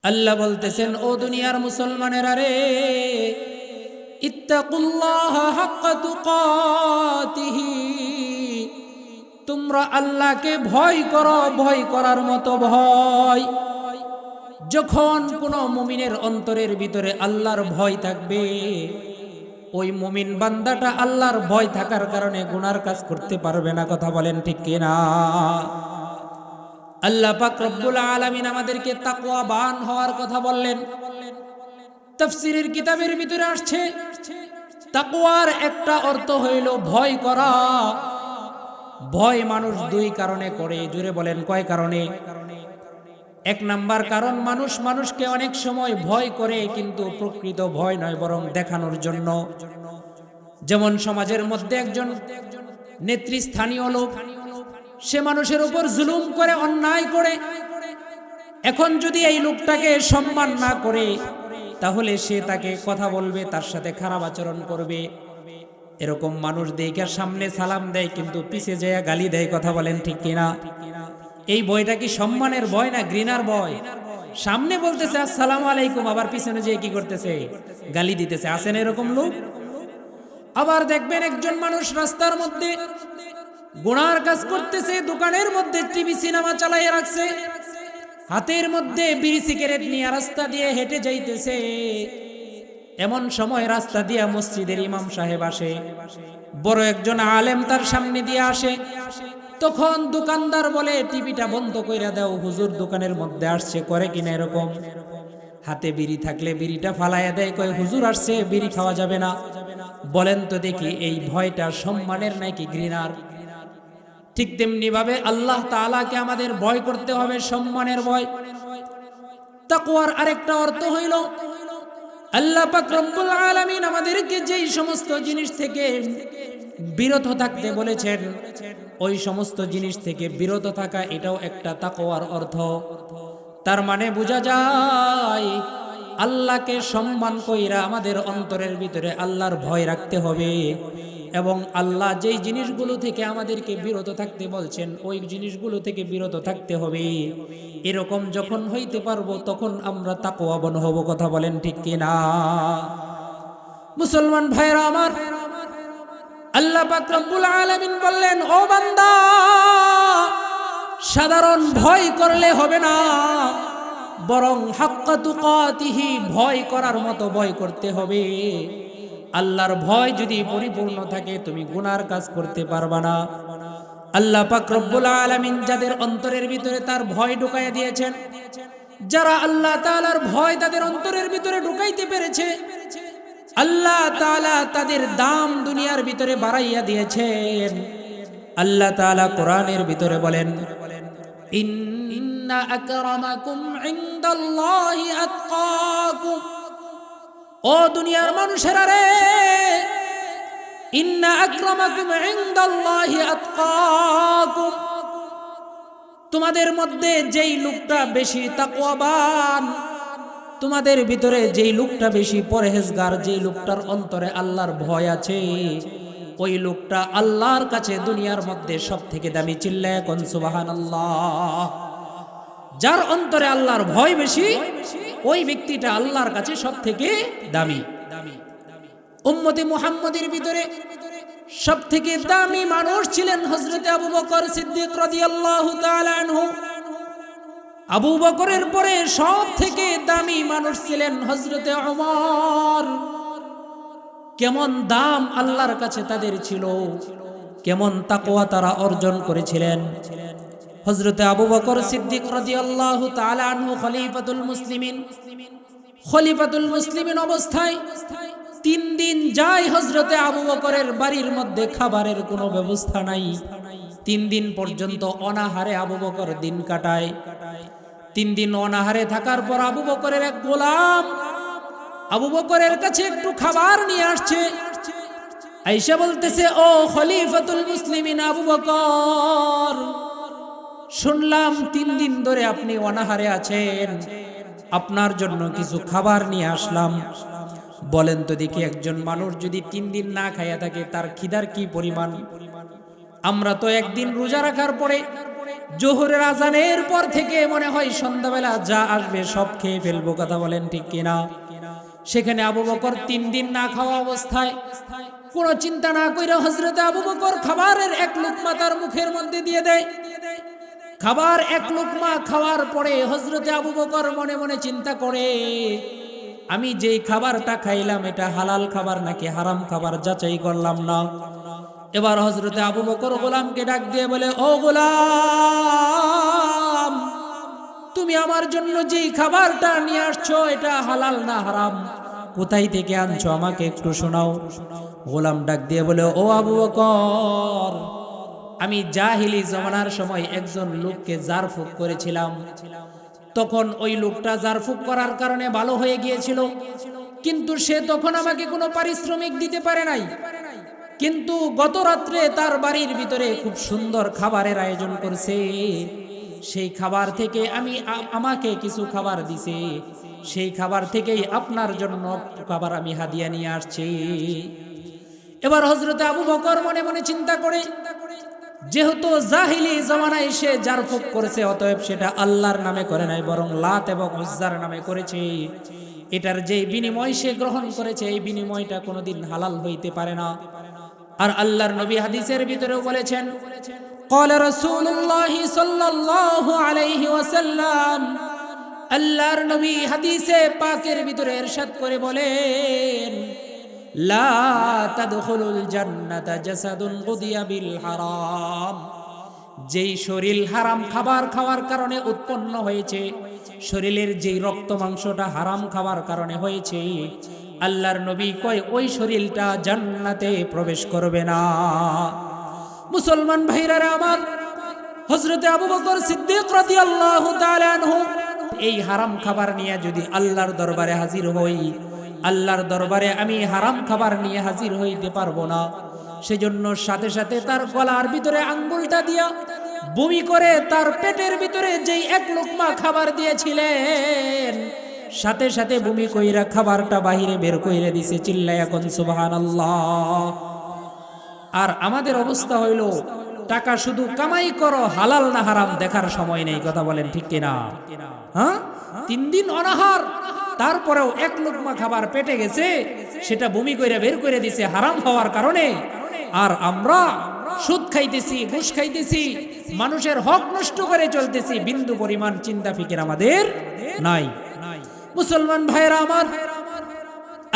আল্লাহ বলতেছেন, ও দুনিয়ার মুসলমানেরা রে, ইত্তাকুল্লাহ হাক্কা তুকাতিহি, তোমরা আল্লাহকে ভয় করো, ভয় করার মতো ভয়। যখন কোনো মুমিনের অন্তরের ভিতরে আল্লাহর ভয় থাকবে, ওই মুমিন বান্দাটা আল্লাহর ভয় থাকার কারণে গুনার কাজ করতে পারবে না। কথা বলেন ঠিক কিনা? আল্লাহ পাক রব্বুল আলামিন আমাদেরকে তাকওয়াবান হওয়ার কথা বললেন। তাফসীরের কিতাবের ভিতরে আসছে, তাকওয়ার একটা অর্থ হইল ভয় করা। ভয় মানুষ দুই কারণে করে। জুড়ে বলেন, কয় কারণে? এক নাম্বার কারণ, মানুষ মানুষকে অনেক সময় ভয় করে, কিন্তু প্রকৃত ভয় নয়, বরং দেখানোর জন্য। যেমন সমাজের মধ্যে একজন নেতৃস্থানীয় লোক, সে মানুষের উপর জুলুম করে, অন্যায় করে। এখন যদি এই লোকটাকে সম্মান না করে, তাহলে সে তাকে কথা বলবে, তার সাথে খারাপ আচরণ করবে। এরকম মানুষ দেখে সামনে সালাম দেয়, কিন্তু পিছে যায় গালি দেয়। কথা বলেন ঠিক কিনা? এই ভয়টা কি সম্মানের ভয় না ঘৃণার ভয়? সামনে বলতেছে আসসালামু আলাইকুম, আবার পিছনে যেয়ে কি করতেছে? গালি দিতেছে। আছেন এরকম লোক? আবার দেখবেন একজন মানুষ রাস্তার মধ্যে গুনার কাজ করতেছে, দোকানের মধ্যে টিভি সিনেমা চালাইয়া রাখছে, হাতের মধ্যে বিড়ি সিগারেট নিয়ে রাস্তা দিয়ে হেঁটে যাইতেছে। এমন সময় রাস্তা দিয়া মসজিদের ইমাম সাহেব আসে, বড় একজন আলেম তার সামনে দিয়ে আসে। তখন দোকানদার বলে, টিভিটা বন্ধ কইরা দাও, হুজুর দোকানের মধ্যে আসছে। করে কিনা এরকম? হাতে বিড়ি থাকলে বিড়িটা ফালাইয়া দেয়, কয় হুজুর আসছে, বিড়ি খাওয়া যাবে না। বলেন তো দেখি, এই ভয়টা সম্মানের নাকি ঘৃণার? ঠিক তেমনি ভাবে আল্লাহ তাআলাকে আমাদের ভয় করতে হবে, সম্মানের ভয়। তাকওয়ার আরেকটা অর্থ হইল, আল্লাহ পাক রব্বুল আলামিন আমাদেরকে যেই সমস্ত জিনিস থেকে বিরত থাকতে বলেছেন, ওই সমস্ত জিনিস থেকে বিরত থাকা, এটাও একটা তাকওয়ার অর্থ। তার মানে বোঝা যায়, আল্লাহকে সম্মান কইরা আমাদের অন্তরের ভিতরে আল্লাহর ভয় রাখতে হবে, এবং আল্লাহ যেই জিনিসগুলো থেকে আমাদেরকে বিরত থাকতে বলছেন, ওই জিনিসগুলো থেকে বিরত থাকতে হবে। এরকম যখন হইতে পারবো, তখন আমরা তাকওয়াবান হব। কথা বলেন ঠিক কিনা? মুসলমান ভাইরা আমার, আল্লাহ পাক রব্বুল আলামিন বললেন, ও বান্দা, সাধারণ ভয় করলে হবে না, বরং হাক্কা তুকাতিহি, ভয় করার মতো ভয় করতে হবে। আল্লাহর ভয় যদি পরিপূর্ণ থাকে, তুমি গুনার কাজ করতে পারবা না। আল্লাহ পাক রব্বুল আলামিন যাদের অন্তরের ভিতরে তার ভয় ঢুকাইয়া দিয়েছেন, যারা আল্লাহ তাআলার ভয় তাদের অন্তরের ভিতরে ঢুকাইতে পেরেছে, আল্লাহ তাআলা তাদের দাম দুনিয়ার ভিতরে বাড়াইয়া দিয়েছেন। আল্লাহ তাআলা কোরআনের ভিতরে বলেন, ইন্না আকরামাকুম ইনদাল্লাহি আতকাকুম, ও দুনিয়ার মানুষেরা রে, ইন্না আকরামাকুম ইনদাল্লাহি আতকাকুম, তোমাদের মধ্যে যেই লোকটা বেশি তাকওয়াবান, তোমাদের ভিতরে যেই লোকটা বেশি পরহেজগার, যেই লোকটার অন্তরে আল্লাহর ভয় আছে, ওই লোকটা আল্লাহর কাছে দুনিয়ার মধ্যে সব থেকে দামি। চিল্লায়া কোন সুবহানাল্লাহ। যার অন্তরে আল্লাহর ভয় বেশি, ওই ব্যক্তিটা আল্লাহর কাছে সব থেকে দামি। উম্মতে মুহাম্মাদের ভিতরে সব থেকে দামি মানুষ ছিলেন হযরত আবু বকর সিদ্দিক রাদিয়াল্লাহু তাআলা আনহু। আবু বকরের পরে সব থেকে দামি মানুষ ছিলেন হযরতে ওমর। কেমন দাম আল্লাহর কাছে তাদের ছিল, কেমন তাকওয়া তারা অর্জন করেছিলেন। হযরতে আবু বকর সিদ্দিক রাদিয়াল্লাহু তাআলা আনহু খলিফাতুল মুসলিমিন অবস্থায় 3 দিন যায় হযরতে আবু বকরের বাড়ির মধ্যে খাবারের কোনো ব্যবস্থা নাই। 3 দিন পর্যন্ত অনাহারে আবু বকর দিন কাটায়। 3 দিন অনাহারে থাকার পর আবু বকরের এক গোলাম আবু বকরের কাছে একটু খাবার নিয়ে আসছে। আয়েশা বলতেছে, ও খলিফাতুল মুসলিমিন আবু বকর, শুনলাম 3 দিন ধরে আপনি অনাহারে আছেন, আপনার জন্য কিছু খাবার নিয়ে আসলাম। বলেন তো দেখি, একজন মানুষ যদি 3 দিন না খাইয়া থাকে, তার খিদার কি পরিমাণ? আমরা তো একদিন রোজা রাখার পরে জোহরের আজানের পর থেকে মনে হয় সন্ধ্যাবেলা যা আসবে সব খেয়ে ফেলবো, কথা বলেন ঠিক কিনা? সেখানে আবু বকর 3 দিন না খাওয়া অবস্থায় কোনো চিন্তা না কইরা হযরতে আবু বকর খাবারের এক লুকমা তার মুখের মধ্যে দিয়ে দেয়। খাবার এক লুকমা খাওয়ার পরে হযরতে আবু বকর মনে মনে চিন্তা করে, আমি যেই খাবারটা খাইলাম এটা হালাল খাবার নাকি হারাম খাবার যাচাই করলাম না। এবার হযরতে আবু বকর গোলামকে ডাক দিয়ে বলে, ও গোলাম, তুমি আমার জন্য যেই খাবারটা নিয়ে আসছো এটা হালাল না হারাম, কোথায় থেকে আনছো আমাকে একটু শোনাও। গোলাম ডাক দিয়ে বলে, ও আবু বকর, আমি জাহিলি জমানার সময় একজন লোককে জারফুক করেছিলাম। তখন ওই লোকটা জারফুক করার কারণে ভালো হয়ে গিয়েছিল, কিন্তু সে তখন আমাকে কোনো পারিশ্রমিক দিতে পারে নাই। কিন্তু গত রাত্রে তার বাড়ির ভিতরে খুব সুন্দর খাবারের আয়োজন করছে, সেই খাবার থেকে আমাকে কিছু খাবার দিছে, সেই খাবার থেকেই আপনার জন্য খাবার আমি হাদিয়া নিয়ে আসছি। এবার হযরতে আবু বকর মনে মনে চিন্তা করে, যেহেতু জাহিলি জামানায় সে জারফুক করেছে, অতএব সেটা আল্লাহর নামে করে নাই, বরং লাত এবং উজ্জার নামে করেছে। এটার যে বিনিময় সে গ্রহণ করেছে, এই বিনিময়টা কোনোদিন হালাল হইতে পারে না। আর আল্লাহর নবী হাদিসের ভিতরেও বলেছেন, ক্বালা রাসূলুল্লাহ সাল্লাল্লাহু আলাইহি ওয়াসাল্লাম, আল্লাহর নবী হাদিসে পাকের ভিতরে ইরশাদ করে বলেন, লা তাদখুলুল জান্নাতা জাসাদুন গুদিয়া বিল হারাম। যেই শরীর হারাম খাবার খাওয়ার কারণে উৎপন্ন হয়েছে, শরীরের যেই রক্ত মাংসটা হারাম খাবার কারণে হয়েছে, আল্লাহর নবী কয় ওই শরীরটা জান্নাতে প্রবেশ করবে না। মুসলমান ভাইরা আমার, হযরতে আবু বকর সিদ্দিক রাদিয়াল্লাহু তাআলা আনহু এই হারাম খাবার নিয়ে যদি আল্লাহর দরবারে হাজির হই, আল্লাহর দরবারে আমি হারাম খাবার নিয়ে হাজির হইতে পারবো না। সেজন্য সাথে সাথে তার গলার ভিতরে আঙ্গুলটা দিয়া বমি করে তার পেটের ভিতরে যেই এক লোকমা খাবার দিয়েছিলেন, সাথে সাথে বমি কইরা খাবারটা বাহিরে বের কইরা দিছে। চিল্লায়া কোন সুবহানাল্লাহ। আর আমাদের অবস্থা হইল, টাকা শুধু কামাই করো, হালাল না হারাম দেখার সময় নেই, কথা বলেন ঠিক কিনা? হ্যাঁ, 3 দিন অনাহার, তারপরেও এক লোকমা খাবার পেটে গেছে, সেটা বমি কইরা বের করে দিছে হারাম হওয়ার কারণে। আর আমরা সুদ খাইতেছি, ঘুষ খাইতেছি, মানুষের হক নষ্ট করে চলতেছি, বিন্দু পরিমাণ চিন্তা ফিকির আমাদের নাই। মুসলমান ভাইরা আমার,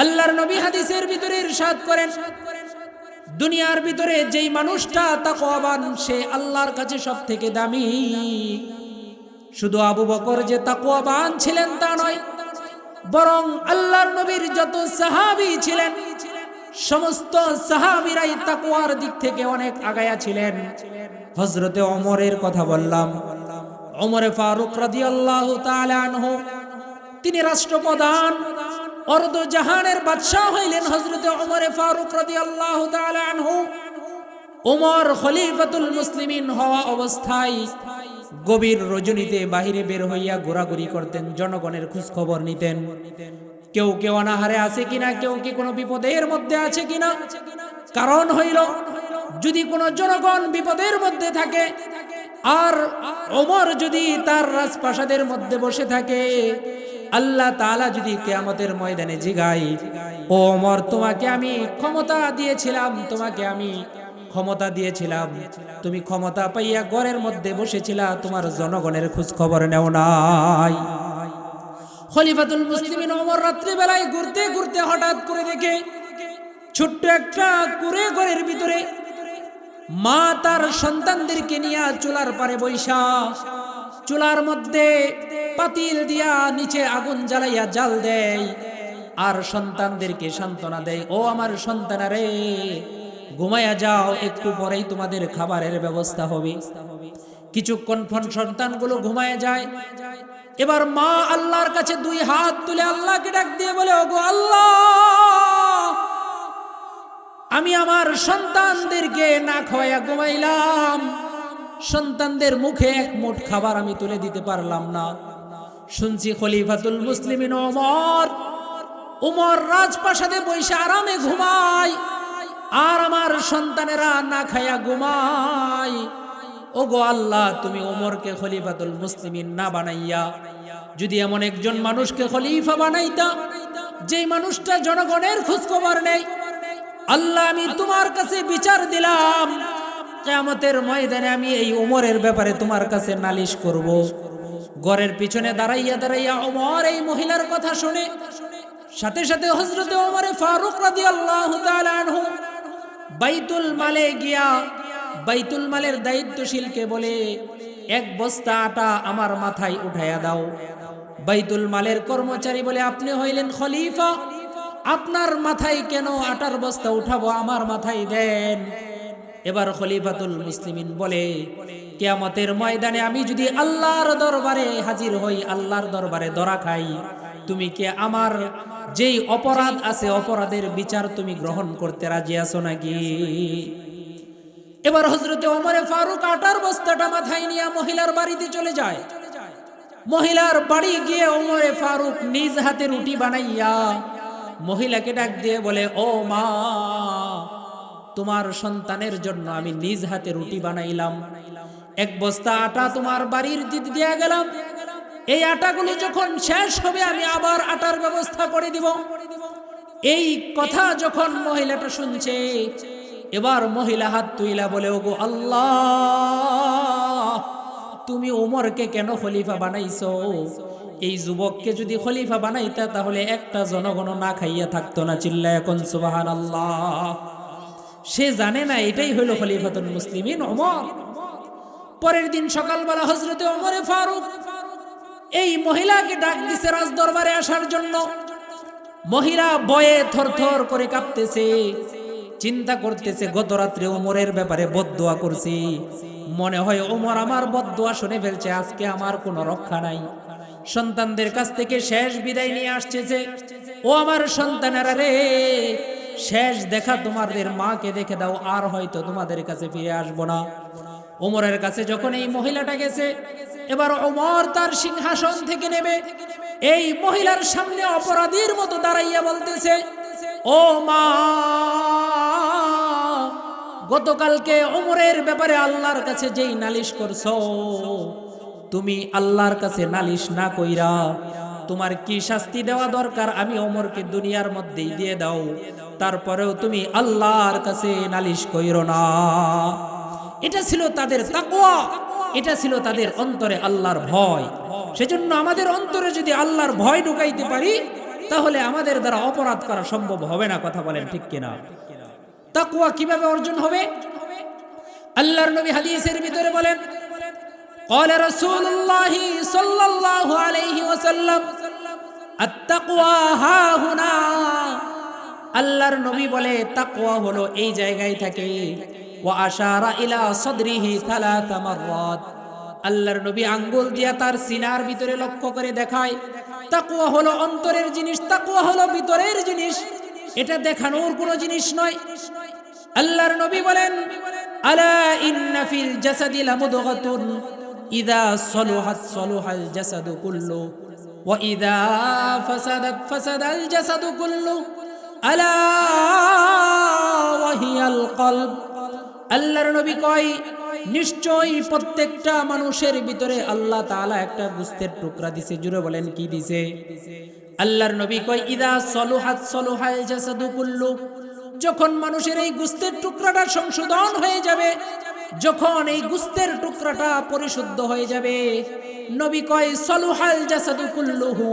আল্লাহর নবী হাদিসের ভিতরে ইরশাদ করেন, দুনিয়ার ভিতরে যেই মানুষটা তাকওয়াবান সে আল্লাহর কাছে সবথেকে দামি। শুধু আবু বকর যে তাকওয়াবান ছিলেন তা নয়, বরং আল্লাহর নবীর যত সাহাবী ছিলেন সমস্ত সাহাবীরাই তাকওয়ার দিক থেকে অনেক আগায়া ছিলেন। হযরতে ওমরের কথা বললাম, ওমরে ফারুক রাদিয়াল্লাহু তাআলা আনহু, তিনি রাষ্ট্রপ্রধান, অর্ধ জাহানের বাদশাহ হইলেন হযরতে ওমরে ফারুক রাদিয়াল্লাহু তাআলা আনহু। ওমর খলিফাতুল মুসলিমিন হওয়া অবস্থায় গভীর রজনীতে বাহিরে বের হইয়া ঘোরাঘুরি করতেন, জনগণের খোঁজ খবর নিতেন, কেউ কেউ অনাহারে আছে কিনা, কেউ কি কোনো বিপদের মধ্যে আছে কিনা। কারণ হইল, যদি কোনো জনগণ বিপদের মধ্যে থাকে আর ওমর যদি তার রাজপ্রাসাদের মধ্যে বসে থাকে, আল্লাহ তাআলা যদি কিয়ামতের ময়দানে জিগায়, ও ওমর, তোমাকে আমি ক্ষমতা দিয়েছিলাম, তোমাকে আমি ক্ষমতা দিয়েছিলাম, তুমি ক্ষমতা পাইয়া ঘরের মধ্যে বসেছিলা, তোমার জনগণের খোঁজ খবর নেও নাই। খলিফাতুল মুসলিমিন ওমর রাত্রি বেলায় ঘুরতে ঘুরতে হঠাৎ করে দেখে ছোট্ট একটা কুঁড়ে ঘরের ভিতরে মা তার সন্তানদেরকে নিয়ে চুলার পারে বৈশা, চুলার মধ্যে পাতিল দিয়া নিচে আগুন জ্বালাইয়া জাল দেয় আর সন্তানদেরকে সান্ত্বনা দেয়, ও আমার সন্তানারে, ঘুমায়া যাও, একটু পরেই তোমাদের খাবারের ব্যবস্থা হবে। কিছুক্ষণ পর সন্তানগুলো ঘুমায় যায়। এবার মা আল্লাহর কাছে 2 হাত তুলে আল্লাহকে ডাক দিয়ে বলে, ওগো আল্লাহ, আমি আমার সন্তানদেরকে না খাওয়াইয়া ঘুমাইলাম, সন্তানদের মুখে এক মুঠ খাবার আমি তুলে দিতে পারলাম না। শুনছি খলিফাতুল মুসলিমিন ওমর রাজপ্রাসাদে বসে আরামে ঘুমায় আর আমার সন্তানেরা না খাইয়া ঘুমায়। ওগো আল্লাহ, তুমি ওমরকে খলিফাতুল মুসলিমিন না বানাইয়া যদি এমন একজন মানুষকে খলিফা বানাইতা যেই মানুষটা জনগণের খোঁজখবর নেই, আল্লাহ আমি তোমার কাছে বিচার দিলাম, কিয়ামতের ময়দানে আমি এই ওমরের ব্যাপারে তোমার কাছে নালিশ করব। ঘরের পিছনে দাঁড়াইয়া দাঁড়াইয়া ওমর এই মহিলার কথা শুনে সাথে সাথে হযরত ওমর ফারুক রাদিয়াল্লাহু তাআলা আনহু বাইতুল মালে গিয়া বাইতুল মালের দায়িত্বশীলকে বলে, এক বস্তা আটা আমার মাথায় উঠাইয়া দাও। বাইতুল মালের কর্মচারী বলে, আপনি হইলেন খলিফা, আপনার মাথায় কেন আটার বস্তা উঠাবো, আমার মাথায় দেন। এবার খলিফাতুল মুসলিমিন বলে, কিয়ামতের ময়দানে আমি যদি আল্লাহর দরবারে হাজির হই, আল্লাহর দরবারে ধরা খাই, তুমি কি আমার যেই অপরাধ আছে অপরাধের বিচার তুমি গ্রহণ করতে রাজি আছো নাকি? এবার হযরতে ওমর ফারুক আটার বস্তাটা মাথায় নিয়ে মহিলার বাড়িতে চলে যায়। মহিলার বাড়ি গিয়ে ওমর ফারুক নিজ হাতে রুটি বানাইয়া মহিলাকে ডাক দিয়ে বলে, ও মা, তোমার সন্তানের জন্য আমি নিজ হাতে রুটি বানাইলাম, এক বস্তা আটা তোমার বাড়ির দিতে দিয়ে গেলাম, এই আটাগুলো যখন শেষ হবে আমি আবার আটার ব্যবস্থা করে দিব। এই কথা যখন মহিলাটা শুনছে, এবার মহিলা হাত তুইলা বলে, ওগো আল্লাহ, তুমি ওমরকে কেন খলিফা বানাইছো? এই যুবককে যদি খলিফা বানাইতা তাহলে একটা জনগণ না খাইয়া থাকতো না। চিল্লায়া কোন সুবহানাল্লাহ। সে জানে না এটাই হলো খলিফাতুল মুসলিমিন ওমর। পরের দিন সকালবেলা হযরতে ওমর ফারুক এই মহিলাকে ডাক দিছে রাজ দরবারে আসার জন্য। মহিলা ভয়ে থরথর করে কাঁপতেছে, চিন্তা করতেছে গত রাত্রে ওমরের ব্যাপারে বদদোয়া করছি, মনে হয় ওমর আমার বদদোয়া শুনে ফেলছে, আজকে আমার কোনো রক্ষা নাই। সন্তানদের কাছ থেকে শেষ বিদায় নিয়ে আসছে, ও আমার সন্তানেরা রে, শেষ দেখা তোমাদের মাকে দেখে দাও, আর হয়তো তোমাদের কাছে ফিরে আসবো না। ওমরের কাছে যখন এই মহিলাটা গেছে, এবার ওমর তার সিংহাসন থেকে নেমে এই মহিলার সামনে অপরাধীর মতো দাঁড়াইয়া বলতেছে, ও মা, গতকালকে ওমরের ব্যাপারে আল্লাহর কাছে যেই নালিশ করছো, তুমি আল্লাহর কাছে নালিশ না কইরা তোমার কি শাস্তি দেওয়া দরকার আমি ওমরকে দুনিয়ার মধ্যেই দিয়ে দাও, তারপরেও তুমি আল্লাহর কাছে নালিশ কইরো না। এটা ছিল তাদের তাকওয়া, এটা ছিল তাদের অন্তরে আল্লাহর ভয়। সেজন্য আমাদের অন্তরে যদি আল্লাহর ভয় ঢুকাইতে পারি তাহলে আমাদের দ্বারা অপরাধ করা সম্ভব হবে না। কথা বলেন ঠিক কিনা? তাকওয়া কিভাবে অর্জন হবে? আল্লাহর নবী হাদিসের ভিতরে বলেন, قال رسول الله صلى الله عليه وسلم التقوى ها هنا। আল্লাহর নবী বলে তাকওয়া হলো এই জায়গায় থাকে। ওয়া আশারা ইলা সাদরিহি থালাথা মাররাত। আল্লাহর নবী আঙ্গুল দিয়া তার সিনার ভিতরে লক্ষ্য করে দেখায়, তাকওয়া হলো অন্তরের জিনিস, তাকওয়া হলো ভিতরের জিনিস, এটা দেখানোর কোনো জিনিস নয়। আল্লাহর নবী বলেন, আলা ইন্না ফিল জাসাদি লামুদগাতুন ইযা সালুহাত সালুহাল জাসাদু কুল্লু ওয়া ইযা ফাসাদাত ফাসাদাল জাসাদু কুল্লু আলা ওয়া হিয়াল কলব। আল্লাহর নবী কয়, নিশ্চয়ই প্রত্যেকটা মানুষের ভিতরে আল্লাহ তাআলা একটা গোশতের টুকরা দিছে। জুড়ে বলেন কি দিছে? আল্লাহর নবী কয়, ইযা সালুহাত সালুহাল জাসাদু কুল্লু, যখন মানুষের এই গোশতের টুকরাটা সংশোধন হয়ে যাবে, যখন এই গোশতের টুকরাটা পরিশুদ্ধ হয়ে যাবে, নবী কয় সালুহাল জাসাদু কুল্লুহু,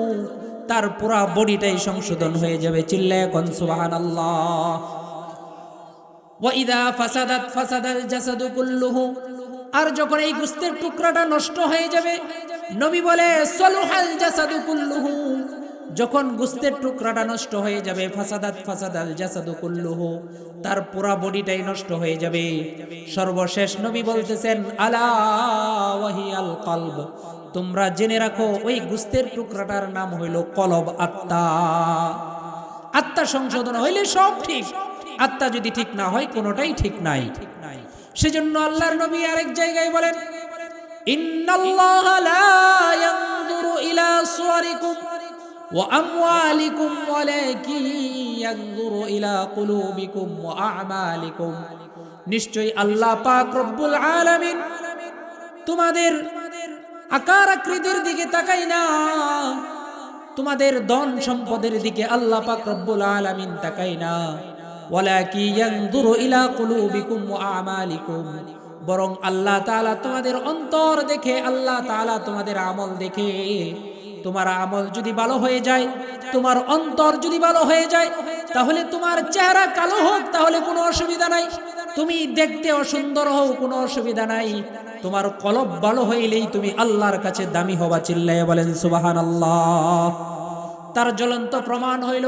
তার পুরা বডিটাই সংশোধন হয়ে যাবে। চিল্লায়া কোন সুবহানাল্লাহ। ওয়া ইযা ফাসাদাত ফাসাদাল জাসাদু কুল্লুহু, আর যখন এই গোশতের টুকরাটা নষ্ট হয়ে যাবে, নবী বলে সালুহাল জাসাদু কুল্লুহু, যখন গোশতের টুকরাটা নষ্ট হয়ে যাবে, ফাসাদাত ফাসাদাল জাসাদু কুল্লুহু, তার পুরা বডিটাই নষ্ট হয়ে যাবে। সর্বশেষ নবী বলতেছেন, আলা ওয়াহিয়াল কলব, তোমরা জেনে রাখো ওই গোশতের টুকরাটার নাম হইল কলব, আত্মা। আত্মা সংশোধন হইলে সব ঠিক, আত্মা যদি ঠিক না হয় কোনোটাই ঠিক নাই। সেজন্য আল্লাহর নবী আরেক জায়গায় বলেন, ইন্নাল্লাহা লা ইয়ানজুরু ইলা সুওয়ারিকুম ওয়া আমওয়ালিকুম ওয়ালাকিন ইয়ানজুরু ইলা কুলুবিকুম ওয়া আ'মালিকুম। নিশ্চয়ই আল্লাহ পাক রব্বুল আলামিন তোমাদের আকার আকৃতির দিকে তাকাই না, তোমাদের ধন সম্পদের দিকে আল্লাহ পাক রব্বুল আলামিন তাকাই না। ওয়ালাকি ইয়ানজুরু ইলা কুলুবিকুম ওয়া আমালিকুম, বরং আল্লাহ তাআলা তোমাদের অন্তর দেখে, আল্লাহ তাআলা তোমাদের আমল দেখে। তোমার আমল যদি ভালো হয়ে যায়, তোমার অন্তর যদি ভালো হয়ে যায়, তাহলে তোমার চেহারা কালো হোক তাহলে কোনো অসুবিধা নাই, তুমি দেখতে অসুন্দর হও কোনো অসুবিধা নাই, তোমার কলব ভালো হইলেই তুমি আল্লাহর কাছে দামি হবা। চিল্লাইয়া বলেন সুবহানাল্লাহ। তার জ্বলন্ত প্রমাণ হইল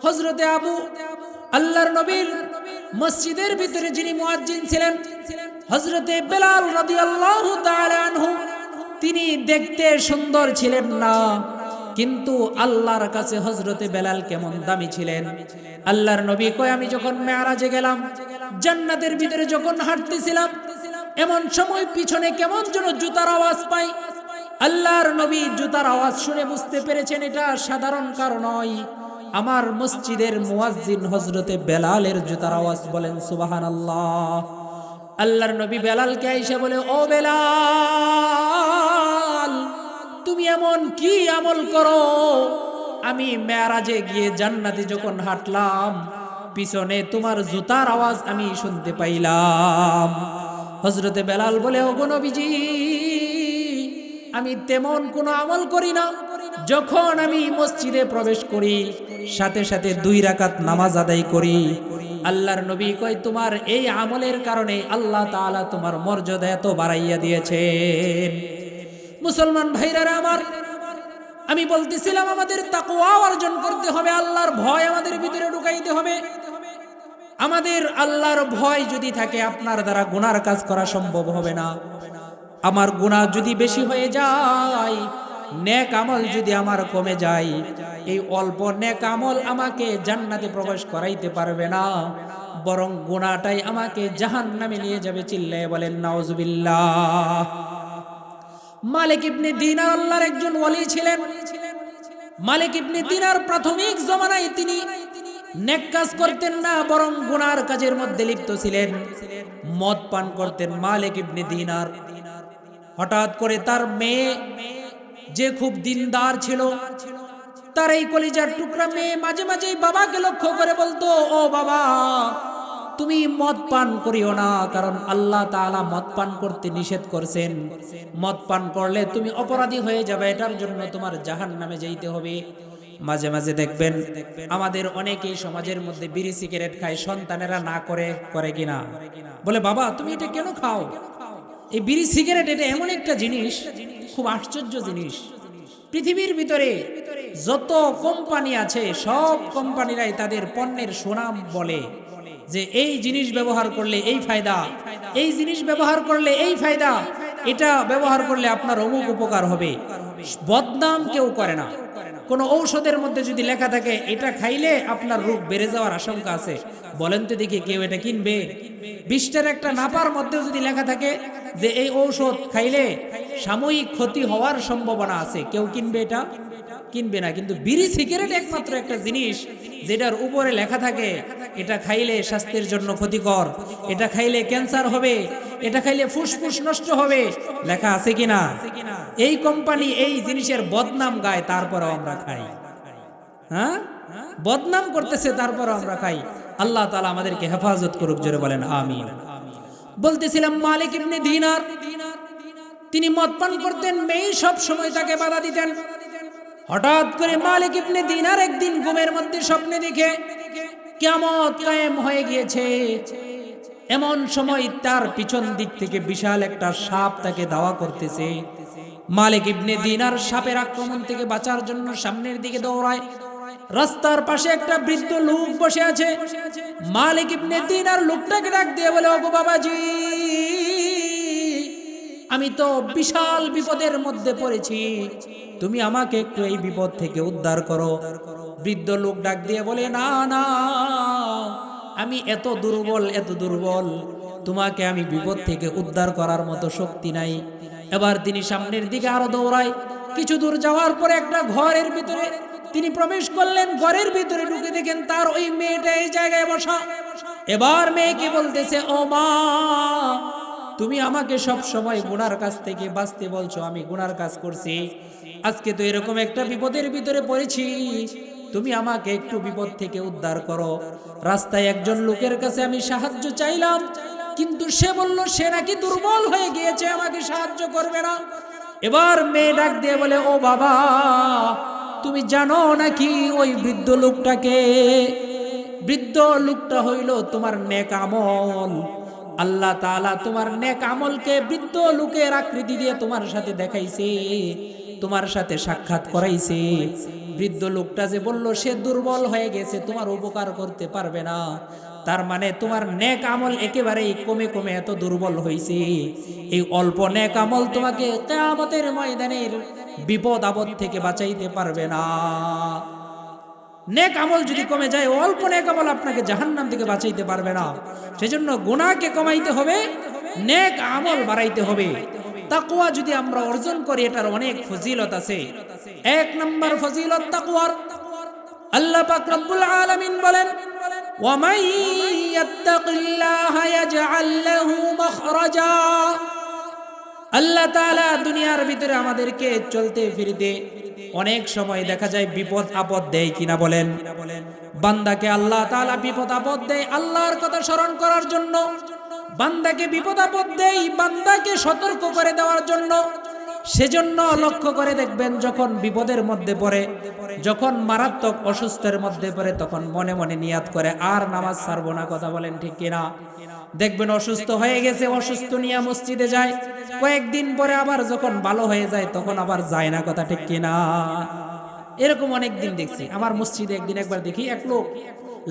হযরতে আবু, আল্লাহর নবীর মসজিদের ভিতরে যিনি মুয়াজ্জিন ছিলেন, হযরতে বেলাল রাদিয়াল্লাহু তাআলা আনহু, তিনি দেখতে সুন্দর ছিলেন না, কিন্তু আল্লাহর কাছে হযরতে বেলাল কেমন দামি ছিলেন। আল্লাহর নবী কয়, আমি যখন মেরাজে গেলাম, জান্নাতের ভিতরে যখন হাঁটতেছিলাম, এমন সময় পিছনে কেমন যেন জুতার আওয়াজ পাই। আল্লাহর নবী জুতার আওয়াজ শুনে বুঝতে পেরেছেন এটা সাধারণ কারণ নয়, আমার মসজিদের মুয়াজ্জিন হযরতে বেলালের জুতার আওয়াজ। বলেন সুবহানাল্লাহ। আল্লাহর নবী বেলালকে আইসা বলে, ও বেলাল, তুমি এমন কি আমল করো? আমি মেরাজে গিয়ে জান্নাতে যখন হাঁটলাম, পিছনে তোমার জুতার আওয়াজ আমি শুনতে পাইলাম। হযরতে বেলাল বলে, ওগো নবীজি, আমি তেমন কোনো আমল করি না, যখন আমি মসজিদে প্রবেশ করি সাথে সাথে 2 রাকাত নামাজ আদায় করি। আল্লাহর নবী কয়, তোমার এই আমলের কারণে আল্লাহ তাআলা তোমার মর্যাদা এত বাড়াইয়া দিয়েছেন। মুসলমান ভাইরা আমার, আমি বলতেছিলাম আমাদের তাকওয়া অর্জন করতে হবে, আল্লাহর ভয় আমাদের ভিতরে ঢুকাইতে হবে। আমাদের আল্লাহর ভয় যদি থাকে, আপনার দ্বারা গুনার কাজ করা সম্ভব হবে না। আমার গুনাহ যদি বেশি হয়ে যায়, নেক আমল যদি আমার কমে যায়, এই অল্প নেক আমল আমাকে জান্নাতে প্রবেশ করাইতে পারবে না, বরং গুনাহটাই আমাকে জাহান্নামে নিয়ে যাবে। চিল্লায়ে বলেন নাউজুবিল্লাহ। মালিক ইবনে দিনার আল্লাহর একজন ওলি ছিলেন। মালিক ইবনে দিনার প্রাথমিক জমানায় তিনি নেক কাজ করতেন না, বরং গুনার কাজের মধ্যে লিপ্ত ছিলেন, মদ পান করতেন। মালিক ইবনে দিনার হঠাৎ করে তার মেয়ে, যে খুব দিনদার ছিল, তার এই কলিজার টুকরা মেয়ে মাঝে মাঝেই বাবাকে লক্ষ্য করে বলতো, ও বাবা, তুমি মদ পান করিও না, কারণ আল্লাহ তাআলা মদ পান করতে নিষেধ করেছেন। মদ পান করলে তুমি অপরাধী হয়ে যাবে, এটার জন্য তোমার জাহান্নামে যাইতে হবে। মাঝে মাঝে দেখবেন আমাদের অনেকেই সমাজের মধ্যে বিড়ি সিগারেট খায়, সন্তানেরা না করে, করে কিনা, বলে বাবা তুমি এটা কেন খাও? এই বিড়ি সিগারেট এটা এমন একটা জিনিস, খুব আশ্চর্য জিনিস। পৃথিবীর ভিতরে যত কোম্পানি আছে, সব কোম্পানিরাই তাদের পণ্যের সুনাম বলে যে এই জিনিস ব্যবহার করলে এই ফায়দা, এই জিনিস ব্যবহার করলে এই ফায়দা, এটা ব্যবহার করলে আপনার অমুক উপকার হবে। বদনাম কেউ করে না। কোন ঔষধের মধ্যে যদি লেখা থাকে এটা খাইলে আপনার রোগ বেড়ে যাওয়ার আশঙ্কা আছে, বলেন তো দেখি কেউ এটা কিনবে? 20টার একটা নাপার মধ্যে যদি লেখা থাকে যে এই ঔষধ খাইলে সাময়িক ক্ষতি হওয়ার সম্ভাবনা আছে, কেউ কিনবে? এটা কিনবে না। কিন্তু বিড়ি সিগারেট একমাত্র একটা জিনিস যেটার উপরে লেখা থাকে এটা খাইলে স্বাস্থ্যের জন্য ক্ষতিকর, এটা খাইলে ক্যান্সার হবে, এটা খাইলে ফুসফুস নষ্ট হবে, লেখা আছে কিনা? এই কোম্পানি এই জিনিসের বদনাম গায়, তারপরেও আমরা খাই। হ্যাঁ, বদনাম করতেছে, তারপরেও আমরা খাই। আল্লাহ তাআলা আমাদেরকে হেফাজত করুক, জোরে বলেন আমিন। বলতেছিলাম মালিক ইবনে দিনার, তিনি মদ পান করতেন, মেয়ে সব সময় তাকে বাধা দিতেন। হঠাৎ করে মালিক ইবনে দিনার একদিন ঘুমের মধ্যে স্বপ্নে দেখে কিয়ামত কায়েম হয়ে গিয়েছে। এমন সময় তার পিছন দিক থেকে বিশাল একটা সাপ তাকে ধাওয়া করতেছে। মালিক ইবনে দিনার সাপের আক্রমণ থেকে বাঁচার জন্য সামনের দিকে দৌড়ায়। রাস্তার পাশে একটা বৃদ্ধ লোক বসে আছে। মালিক ইবনে দিনার লোকটাকে ডাক দিয়ে বলে, ওগো বাবাজি, আমি তো বিশাল বিপদের মধ্যে পড়েছি, তুমি আমাকে একটু এই বিপদ থেকে উদ্ধার করো। বৃদ্ধ লোক ডাক দিয়ে বলে, না না, আমি এত দুর্বল, এত দুর্বল, তোমাকে আমি বিপদ থেকে উদ্ধার করার মতো শক্তি নাই। এবার তিনি সামনের দিকে আরো দৌড়ায়। কিছু দূর যাওয়ার পরে একটা ঘরের ভিতরে তিনি প্রবেশ করলেন। ঘরের ভিতরে ঢুকে দেখেন তার ওই মেয়েটা এই জায়গায় বসা। এবার মেয়েকে বলতেছে, ও মা, তুমি আমাকে সব সময় গুনার কাছ থেকে বাঁচতে বলছো, আমি গুনার কাজ করছি, আজকে তো এরকম একটা বিপদের ভিতরে পড়েছি, তুমি আমাকে একটু বিপদ থেকে উদ্ধার করো। রাস্তায় একজন লোকের কাছে আমি সাহায্য চাইলাম, কিন্তু সে বলল সে নাকি দুর্বল হয়ে গিয়েছে, আমাকে সাহায্য করবে না। এবার মেয়ে ডাক দিয়ে বলে, ও বাবা, তুমি জানো নাকি ওই বৃদ্ধ লোকটাকে? বৃদ্ধ লোকটা হইল তোমার নেক আমল। আল্লাহ তাআলা তোমার নেক আমলকে বৃদ্ধ লোকের আকৃতি দিয়ে তোমার সাথে দেখাইছে, তোমার সাথে সাক্ষাৎ করাইছে। বৃদ্ধ লোকটা যে বলল সে দুর্বল হয়ে গেছে, তোমার উপকার করতে পারবে না, তার মানে তোমার নেক আমল একেবারেই কমে কমে এত দুর্বল হয়েছে। এই অল্প নেক আমল তোমাকে কিয়ামতের ময়দানের বিপদ আপদ থেকে বাঁচাইতে পারবে না। নেক আমল যদি কমে যায়, অল্প নেক আমল আপনাকে জাহান্নাম থেকে বাঁচাইতে পারবে না। সেজন্য গুনাহকে কমাইতে হবে, নেক আমল বাড়াইতে হবে। তাকওয়া যদি আমরা অর্জন করি, এটার অনেক ফজিলত আছে। এক নম্বর ফজিলত তাকওয়ার, আল্লাহ পাক রব্বুল আলামিন বলেন, ওয়া মান ইয়াত্তাকিল্লাহা ইয়াজআল লাহু মাখরাজা। আল্লাহ তাআলা দুনিয়ার ভিতরে আমাদেরকে চলতে ফিরতে অনেক সময় দেখা যায় বিপদ আপদ দেয় কিনা বলেন? বান্দাকে আল্লাহ তাআলা বিপদ আপদ দেয় আল্লাহর কথা স্মরণ করার জন্য, বান্দাকে বিপদ আপদ দেয় বান্দাকে সতর্ক করে দেওয়ার জন্য। সেজন্য লক্ষ্য করে দেখবেন, যখন বিপদের মধ্যে পড়ে, যখন মারাত্মক অসুস্থের মধ্যে পড়ে, তখন মনে মনে নিয়াত করে আর নামাজ ছাড়বো না। কথা বলেন ঠিক কিনা? দেখবেন অসুস্থ হয়ে গেছে, অসুস্থ নিয়ে মসজিদে যায়, কয়েকদিন পরে আবার যখন ভালো হয়ে যায় তখন আবার যায় না। কথা ঠিক কিনা? এরকম অনেক দিন দেখছি। আমার মসজিদে একদিন একবার দেখি এক লোক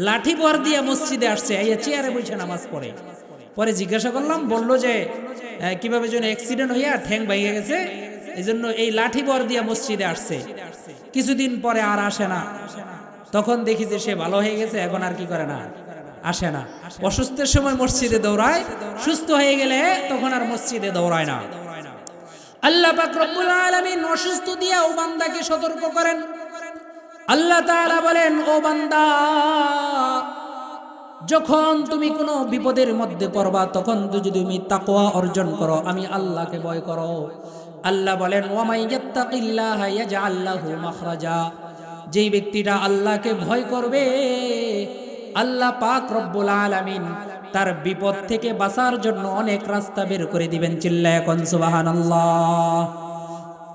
লাঠি বর দিয়ে মসজিদে আসছে, এই চেয়ারে বসে নামাজ পড়ে। পরে জিজ্ঞাসা করলাম, বললো যে কিভাবে যেন অ্যাক্সিডেন্ট হইয়া ঠ্যাং ভেঙে গেছে, এই জন্য এই লাঠি বর দিয়ে মসজিদে আসছে। কিছুদিন পরে আর আসে না। তখন দেখি যে সে ভালো হয়ে গেছে, এখন আর কি করে না, আসে না। অসুস্থের সময় মসজিদে দৌড়ায়, সুস্থ হয়ে গেলে তখন আর মসজিদে দৌড়ায় না। আল্লাহ পাক রব্বুল আলামিন অসুস্থ দিয়া ও বান্দাকে সতর্ক করেন। আল্লাহ তাআলা বলেন, ও বান্দা, যখন তুমি কোনো বিপদের মধ্যে পড়বা, তখন যদি তুমি তাকওয়া অর্জন করো, আমি আল্লাহকে ভয় করো। আল্লাহ বলেন, ওয়া মান ইয়াত্তাকিল্লাহা ইয়াজআল লাহু মাখরাজা। যেই ব্যক্তিটা আল্লাহকে ভয় করবে, আল্লাহ পাক রব্বুল আলামিন তার বিপদ থেকে বাঁচার জন্য অনেক রাস্তা বের করে দিবেন। চিল্লায়া কোন সুবহানাল্লাহ।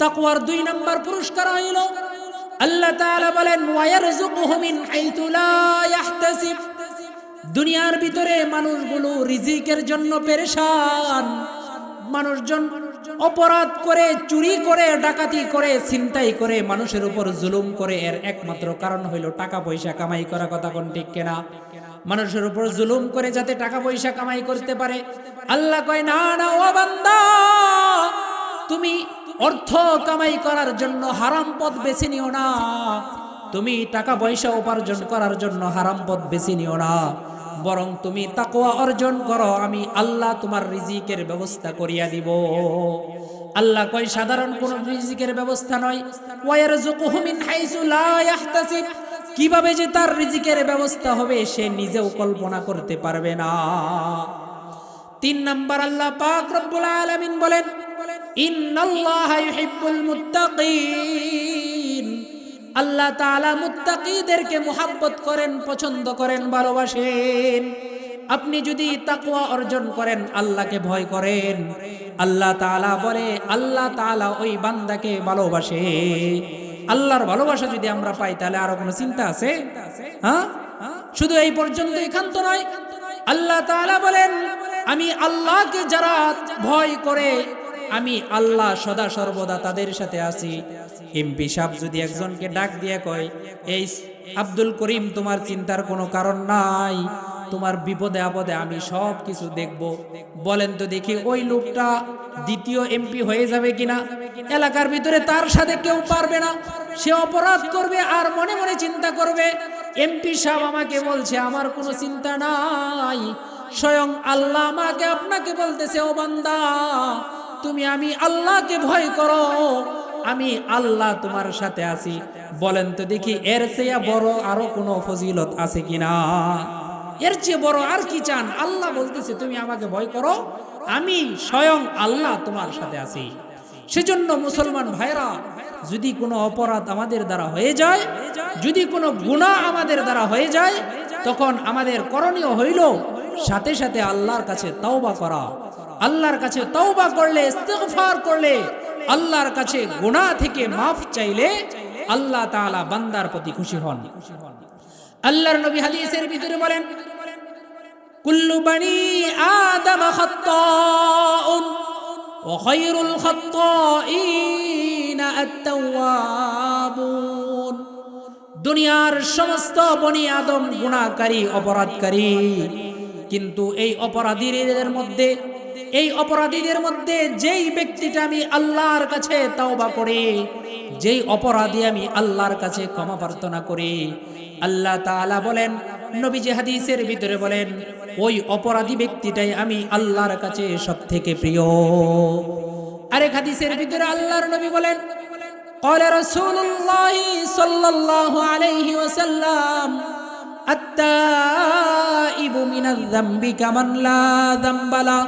তাকওয়ার 2 নম্বর পুরস্কার হইল, আল্লাহ তাআলা বলেন, ওয়া ইয়ারযুকুহু মিন হাইতু লা ইয়াহতাসিব। দুনিয়ার ভিতরে মানুষগুলো রিজিকের জন্য পেরেশান। মানুষজন অপরাধ করে, চুরি করে, ডাকাতি করে, ছিনতাই করে, মানুষের উপর জুলুম করে। এর একমাত্র কারণ হইল টাকা পয়সা কামাই করা। কথা কোন ঠিক কিনা? মানুষের উপর জুলুম করে যাতে টাকা পয়সা কামাই করতে পারে। আল্লাহ কয়, না না ও বান্দা, তুমি অর্থ কামাই করার জন্য হারাম পথ বেছে নিও না, তুমি টাকা পয়সা উপার্জন করার জন্য হারাম পথ বেছে নিও না, বরং তুমি তাকওয়া অর্জন করো, আমি আল্লাহ তোমার রিজিকের ব্যবস্থা করিয়া দিব। আল্লাহ কয় সাধারণ কোন রিজিকের ব্যবস্থা নয়, ওয়ায়ারযুকুহু মিন হাইসু লা ইয়াহতাসিব। কিভাবে যে তার রিজিকের ব্যবস্থা হবে সে নিজেও কল্পনা করতে পারবে না। 3 নাম্বার, আল্লাহ পাক রব্বুল আলামিন বলেন, ইন্নাল্লাহা ইউহিব্বুল মুত্তাকিন। আল্লাহ তাআলা মুত্তাকিদেরকে মুহাব্বত করেন, পছন্দ করেন, ভালোবাসেন। আপনি যদি তাকওয়া অর্জন করেন, আল্লাহকে ভয় করেন, আল্লাহ তাআলা বলে, আল্লাহ তাআলা ওই বান্দাকে ভালোবাসে। আল্লাহর ভালোবাসা যদি আমরা পাই, তাহলে আরো কোনো চিন্তা আছে? হ্যাঁ, শুধু এই পর্যন্ত এখান্ত নয়। আল্লাহ তাআলা বলেন, আমি আল্লাহকে যারা ভয় করে, আমি আল্লাহ সদা সর্বদা তাদের সাথে আছি। এমপি সাহেব যদি একজনকে ডাক দিয়ে কয়, এই আব্দুল করিম, তোমার চিন্তার কোনো কারণ নাই, তোমার বিপদে আপদে আমি সব কিছু দেখব, বলেন তো দেখি ওই লোকটা দ্বিতীয় এমপি হয়ে যাবে কিনা? এলাকার ভিতরে তার সাথে কেউ পারবে না। সে অপরাধ করবে আর মনে মনে চিন্তা করবে, এমপি সাহেব আমাকে বলছে, আমার কোনো চিন্তা নাই। স্বয়ং আল্লাহ আমাকে আপনাকে বলতেছে, ও বান্দা, তুমি আমি আল্লাহকে ভয় করো, আমি আল্লাহ তোমার সাথে আছি। বলেন তো দেখি এর চেয়ে বড় আরো কোনো ফজিলত আছে কিনা? এর চেয়ে বড় আর কি চান? আল্লাহ বলতেছে তুমি আমাকে ভয় করো, আমি স্বয়ং আল্লাহ তোমার সাথে আছি। সেজন্য মুসলমান ভাইরা, যদি কোনো অপরাধ আমাদের দ্বারা হয়ে যায়, যদি কোনো গুনাহ আমাদের দ্বারা হয়ে যায়, তখন আমাদের করণীয় হইল সাথে সাথে আল্লাহর কাছে তওবা করা। আল্লাহর কাছে তওবা করলে, ইস্তিগফার করলে, আল্লাহর কাছে গুনাহ থেকে মাফ চাইলে আল্লাহ তাআলা বান্দার প্রতি খুশি হন। আল্লাহর নবী হাদিসের ভিতরে বলেন, কুল্লু বানি আদম খাত্তাউন ওয়া খায়রুল খাত্তাইনা আত-তাওয়াবুন। দুনিয়ার সমস্ত বনি আদম গুনাহকারী, অপরাধকারী, কিন্তু এই অপরাধীদের মধ্যে যেই ব্যক্তিটা আমি আল্লাহর কাছে তওবা করে, যেই অপরাধী আমি আল্লাহর কাছে ক্ষমা প্রার্থনা করি, আল্লাহ তাআলা বলেন, নবীজি হাদিসের ভিতরে বলেন, ওই অপরাধী ব্যক্তিটাই আমি আল্লাহর কাছে সবথেকে প্রিয়। আরেক হাদিসের ভিতরে আল্লাহর নবী বলেন, ক্বালা রাসূলুল্লাহ সাল্লাল্লাহু আলাইহি ওয়াসাল্লাম, আত-তাইবু মিনাজ যামবি কামান লা যামবা লা।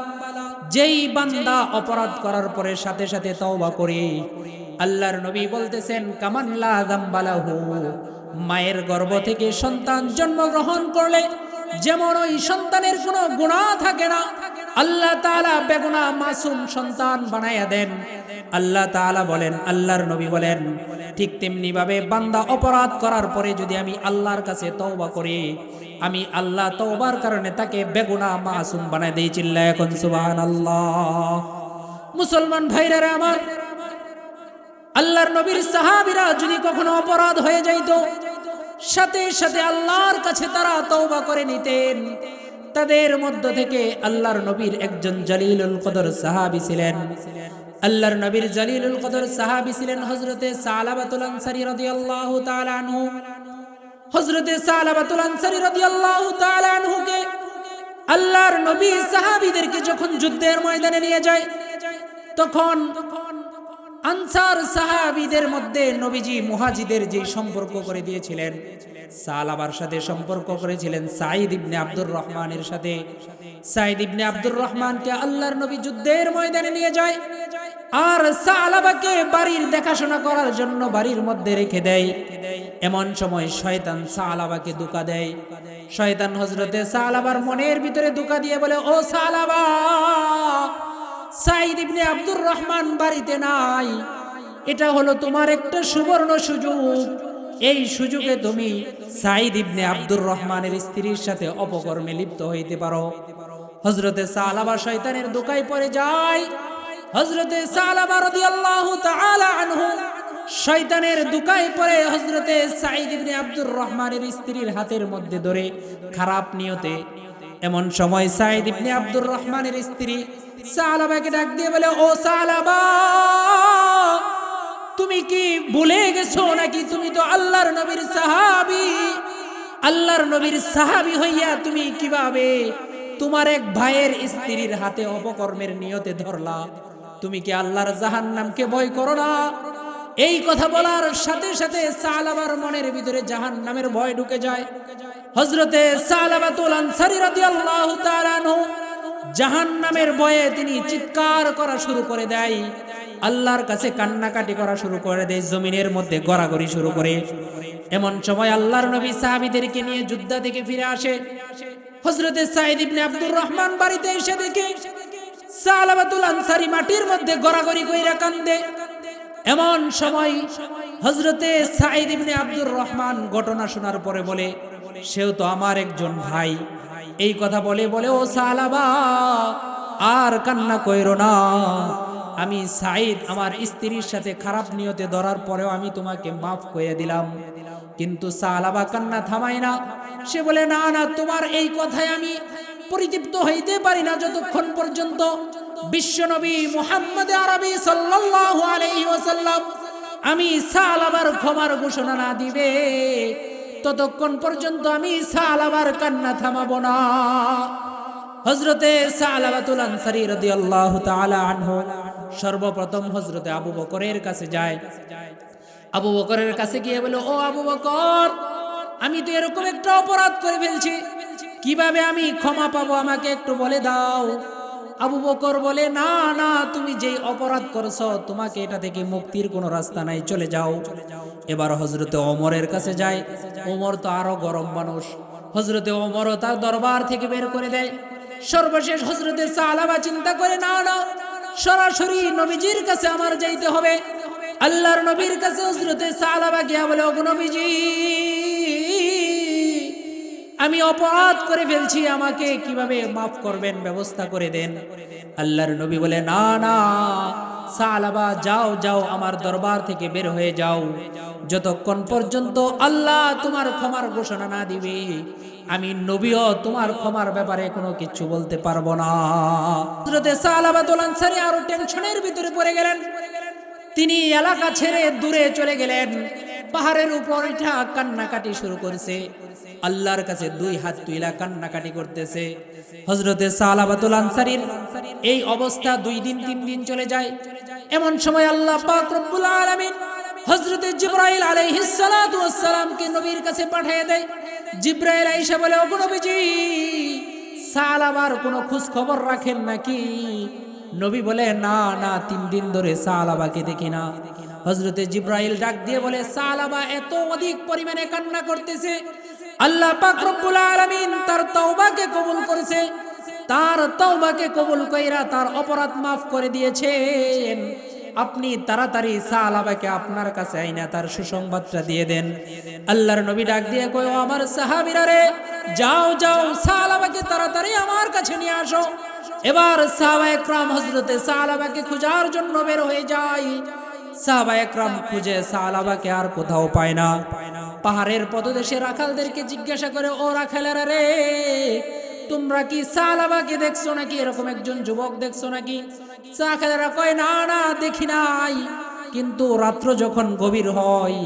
যেই বান্দা অপরাধ করার পরে সাথে সাথে তওবা করে, আল্লাহর নবী বলতেছেন, কামান লা যামবা লাহু, মায়ের গর্ভ থেকে সন্তান জন্মগ্রহণ করলে যেমন ওই সন্তানের কোনো গুনাহ থাকে না, আল্লাহ তাআলা বেগুনাহ মাসুম সন্তান বানায়া দেন। আল্লাহ তাআলা বলেন, আল্লাহর নবী বলেন, ঠিক তেমনি ভাবে বান্দা অপরাধ করার পরে যদি আমি আল্লাহর কাছে তওবা করি, আমি আল্লাহ তওবার কারণে তাকে বেগুনাহ মাসুম বানায় দেই। চিল্লায় এখন সুবহানাল্লাহ। মুসলমান ভাইরা আমার, আল্লাহর নবীর সাহাবীরা যদি কখনো অপরাধ হয়ে যাইত, সাথে সাথে আল্লাহর কাছে তারা তওবা করে নিতেন। তাদের মধ্য থেকে আল্লাহর নবীর একজন জলিলুল কদর সাহাবী ছিলেন। আল্লাহর নবীর জলিলুল কদর সাহাবী ছিলেন হযরতে সালাবাতুল আনসারী রাদিয়াল্লাহু তাআলা আনহু। হযরতে সালাবাতুল আনসারী রাদিয়াল্লাহু তাআলা আনহুকে আল্লাহর নবী সাহাবীদেরকে যখন যুদ্ধের ময়দানে নিয়ে যায়, তখন আনসার সাহাবীদের মধ্যে নবীজি মুহাজিদের যে সম্পর্ক করে দিয়েছিলেন, সালাবার সাথে সম্পর্ক করেছিলেন সাঈদ ইবনে আব্দুর রহমানের সাথে। সাঈদ ইবনে আব্দুর রহমানকে আল্লাহর নবী যুদ্ধের ময়দানে নিয়ে যায়, আর সালাবাকে বাড়ির দেখাশোনা করার জন্য বাড়ির মধ্যে রেখে দেয়। এমন সময় শয়তান সালাবাকে ধোঁকা দেয়। শয়তান হযরতে সালাবার মনের ভিতরে ধোঁকা দিয়ে বলে, ও সালাবা, সাঈদ ইবনে আব্দুর রহমান বাড়িতে নাই, এটা হলো তোমার একটা সুবর্ণ সুযোগ। এই সুযোগে তুমি সাঈদ ইবনে আব্দুর রহমানের স্ত্রীর সাথে অপকর্মে লিপ্ত হইতে পারো। হযরতে সালাবা শয়তানের ধোঁকায় পড়ে যায়। হযরতে সালাবা রাদিয়াল্লাহু তাআলা আনহু শয়তানের ধোঁকায় পড়ে হযরতে সাঈদ ইবনে আব্দুর রহমানের স্ত্রীর হাতের মধ্যে ধরে খারাপ নিয়তে। এমন সময় সাঈদ ইবনে আব্দুর রহমানের স্ত্রী সালাবাকে ডাক দিয়ে বলে, ও সালাবা, তুমি কি ভুলে গেছো নাকি? তুমি তো আল্লাহর নবীর সাহাবী। আল্লাহর নবীর সাহাবী হইয়া তুমি কিভাবে তোমার এক ভাইয়ের স্ত্রীর হাতে অপকর্মের নিয়তে ধরলা? তুমি কি আল্লাহর জাহান্নামকে ভয় করো না? এই কথা বলার সাথে সাথে সালাবার মনের ভিতরে জাহান্নামের ভয় ঢুকে যায়। হযরতে সালাবাতুল আনসারী রাদিয়াল্লাহু তাআলা আনহু জাহান্নামের ভয়ে তিনি চিৎকার করা শুরু করে দেয়, আল্লাহর কাছে কান্নাকাটি করা শুরু করে দেয়, জমিনের মধ্যে গড়াগড়ি শুরু করে। এমন সময় আল্লাহর নবী সাহাবীদেরকে নিয়ে যুদ্ধ থেকে ফিরে আসে। হযরতে সাঈদ ইবনে আব্দুর রহমান বাড়িতে এসে দেখে সালাবাতুল আনসারী মাটির মধ্যে গড়াগড়ি কইরা কান্দে। এমন সময় হযরতে সাঈদ ইবনে আব্দুর রহমান ঘটনা শোনার পরে বলে, সেও তো আমার একজন ভাই। এই কথা বলে বলে, ও সালাবা, আর কান্না কইরো না। আমি সাঈদ আমার স্ত্রীর সাথে খারাপ নিয়তে ধরার পরেও আমি তোমাকে মাফ করে দিলাম। কিন্তু সালাবা কান্না থামায় না। সে বলে, না না, তোমার এই কথায় আমি পরিতৃপ্ত হইতে পারি না যতক্ষণ পর্যন্ত বিশ্বনবী মুহাম্মদ আরবি সাল্লাল্লাহু আলাইহি ওয়াসাল্লাম আমি সালাবার ক্ষমার ঘোষণা না দিবে, ততক্ষণ পর্যন্ত আমি সালাবার কান্না থামাবো না। হযরতে সালাবাতুল আনসারী রাদিয়াল্লাহু তাআলা আনহু সর্বপ্রথম হযরতে আবু বকরের কাছে যায়। আবু বকরের কাছে গিয়ে বলে, ও আবু বকর, আমি তো এরকম একটা অপরাধ করে ফেলছি, কিভাবে আমি ক্ষমা পাবো আমাকে একটু বলে দাও। আবু বকর বলে, না না, তুমি যেই অপরাধ করছো তোমাকে এটা থেকে মুক্তির কোনো রাস্তা নাই, চলে যাও। এবার হযরতে ওমরের কাছে যায়। ওমর তো আরো গরম মানুষ, হযরতে ওমরও তার দরবার থেকে বের করে দেয়। সর্বশেষ হযরতে সালাবা চিন্তা করে, না না, সরাসরি নবীজির কাছে আমার যাইতে হবে। আল্লাহর নবীর কাছে হযরতে সালাবা গিয়া বলে, ওগো নবীজি, আমি অপরাধ করে ফেলছি, আমাকে কিভাবে মাফ করবেন, ব্যবস্থা করে দেন। আল্লাহর নবী বলে, না না সালাবা, যাও যাও, আমার দরবার থেকে বের হয়ে যাও। যতক্ষণ পর্যন্ত আল্লাহ তোমার ক্ষমার ঘোষণা না দিবে, আমি নবীও তোমার ক্ষমার ব্যাপারে কোনো কিছু বলতে পারবো না। হযরতে সালাবাতুল আনসারী আরো টেনশনের ভিতরে পড়ে গেলেন। তিনি এলাকা ছেড়ে দূরে চলে গেলেন। পাহাড়ের উপর উঠা কান্নাকাটি শুরু করেছে, আল্লাহর কাছে দুই হাত তুইলা কান্নাকাটি করতেছে। হযরতে সালাবাতুল আনসারীর এই অবস্থা 2 দিন 3 দিন চলে যায়। এমন সময় আল্লাহ পাক রব্বুল আলামিন হযরতে জিবরাইল আলাইহিস সালাতু ওয়াস সালামকে নবীর কাছে পাঠিয়ে দেয়। জিবরাইল আয়েশা বলে, ওগো নবীজি, সালাবার কোনো খোঁজ খবর রাখেন নাকি? নবী বলে, না না, 3 দিন ধরে সালাবাকে দেখি না। হযরতে জিবরাইল ডাক দিয়ে বলে, সালাবা এত অধিক পরিমাণে কান্না করতেছে, আল্লাহ পাক রব্বুল আলামিন তার তওবাকে কবুল করেছে, তার তওবাকে কবুল কইরা তার অপরাধ মাফ করে দিয়েছেন। আপনি তাড়াতাড়ি সালাবাকে আপনার কাছে আইনা তার সুসংবাদটা দিয়ে দেন। আল্লাহর নবী ডাক দিয়ে কয়, ও আমার সাহাবীরা রে, যাও যাও, সালাবাকে তাড়াতাড়ি আমার কাছে নিয়ে আসো। এবার সাহাবায়ে একরাম হযরতে সালাবাকে খোঁজার জন্য বের হয়ে যায়। সাহাবায়ে একরাম খুঁজে সালাবাকে আর কোথাও পায় না। পাহাড়ের পদদেশে রাখালদেরকে জিজ্ঞাসা করে, ও রাখালেরা রে, তোমরা কি সালাবাকে দেখছো নাকি? এরকম একজন যুবক দেখছো নাকি? রাখালেরা কয়, না না, দেখি নাই, কিন্তু রাত্র যখন গভীর হয়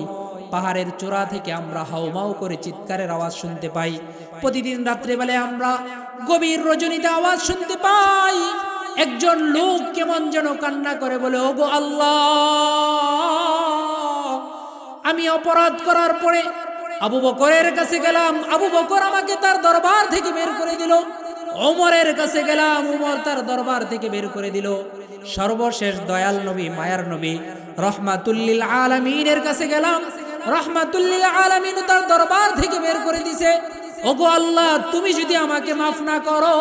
পাহাড়ের চূড়া থেকে আমরা হাউমাউ করে চিৎকারের আওয়াজ শুনতে পাই। প্রতিদিন রাত্রেবেলায় আমরা গভীর রজনীতে আওয়াজ শুনতে পাই, একজন লোক কেমন যেন কান্না করে বলে, ওগো আল্লাহ, আমি অপরাধ করার পরে আবু বকরের কাছে গেলাম, আবু বকর আমাকে তার দরবার থেকে বের করে দিল। ওমরের কাছে গেলাম, ওমর তার দরবার থেকে বের করে দিল। সর্বশেষ দয়াল নবী, মায়ার নবী রাহমাতুল লিল আলামিনের কাছে গেলাম, রাহমাতুল লিল আলামিন তার দরবার থেকে বের করে দিছে। ওগো আল্লাহ, তুমি যদি আমাকে মাফ না করো,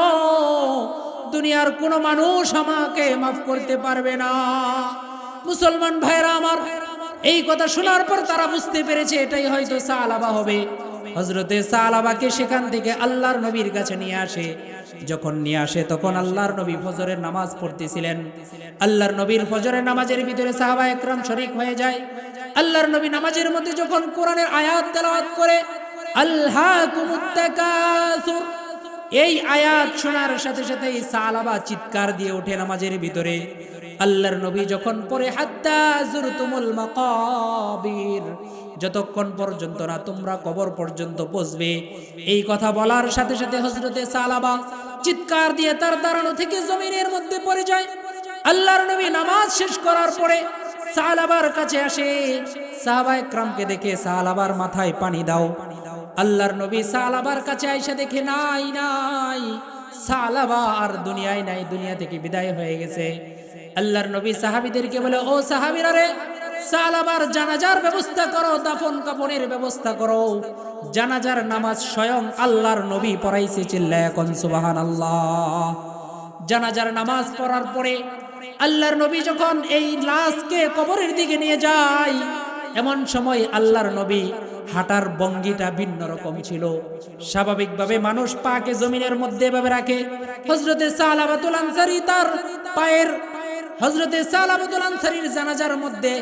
দুনিয়ার কোনো মানুষ আমাকে মাফ করতে পারবে না। মুসলমান ভাইরা আমার, এই কথা শোনার পর তারা বুঝতে পেরেছে এটাই হয়তো সালাবা হবে। হযরতে সালাবাকে সেখান থেকে আল্লাহর নবীর কাছে নিয়ে আসে। যখন নিয়ে আসে তখন আল্লাহর নবী ফজরের নামাজ পড়তেছিলেন। আল্লাহর নবীর ফজরের নামাজের ভিতরে সাহাবায়ে একরাম শরীক হয়ে যায়। আল্লাহর নবী নামাজের মধ্যে যখন কোরআনের আয়াত তেলাওয়াত করে, আলহাকুমুত তাকাসুর, এই আয়াত শোনার সাথে সাথেই সালাবা চিৎকার দিয়ে ওঠে নামাজের ভিতরে। আল্লাহর নবী যখন পড়ে, হাত্তা যুরতুমুল মাকাবির, যতক্ষণ পর্যন্ত না তোমরা কবর পর্যন্ত পৌঁছবে, এই কথা বলার সাথে সাথে হযরতে সালাবা চিৎকার দিয়ে তার দাঁড়ানো থেকে জমিনের মধ্যে পড়ে যায়। আল্লাহর নবী নামাজ শেষ করার পরে সালাবার কাছে আসে, সাহাবায়ে কেরামকে দেখে, সালাবার মাথায় পানি দাও। আল্লাহর নবী সালাবার কাছে আইসা দেখে, নাই নাই, সালাবা আর দুনিয়ায় নাই, দুনিয়া থেকে বিদায় হয়ে গেছে। আল্লাহর নবী সাহাবীদেরকে বলে, ও সাহাবীরা রে, সালাবার জানাজার ব্যবস্থা করো, দাফন কাফনের ব্যবস্থা করো। জানাজার নামাজ স্বয়ং আল্লাহর নবী পড়াইছে, চিল্লায়া কোন সুবহানাল্লাহ। জানাজার নামাজ পড়ার পরে আল্লাহর নবী যখন এই লাশকে কবরের দিকে নিয়ে যায়, এমন সময় আল্লাহর নবী হাঁটার ভঙ্গিটা ভিন্ন রকম ছিল। স্বাভাবিকভাবে মানুষ পাকে জমিনের মধ্যে এভাবে রাখে, হযরতে সালাবাতুল আনসারী তার পায়ের, হযরতে সালাবাতুল আনসারীর জানাজার মধ্যে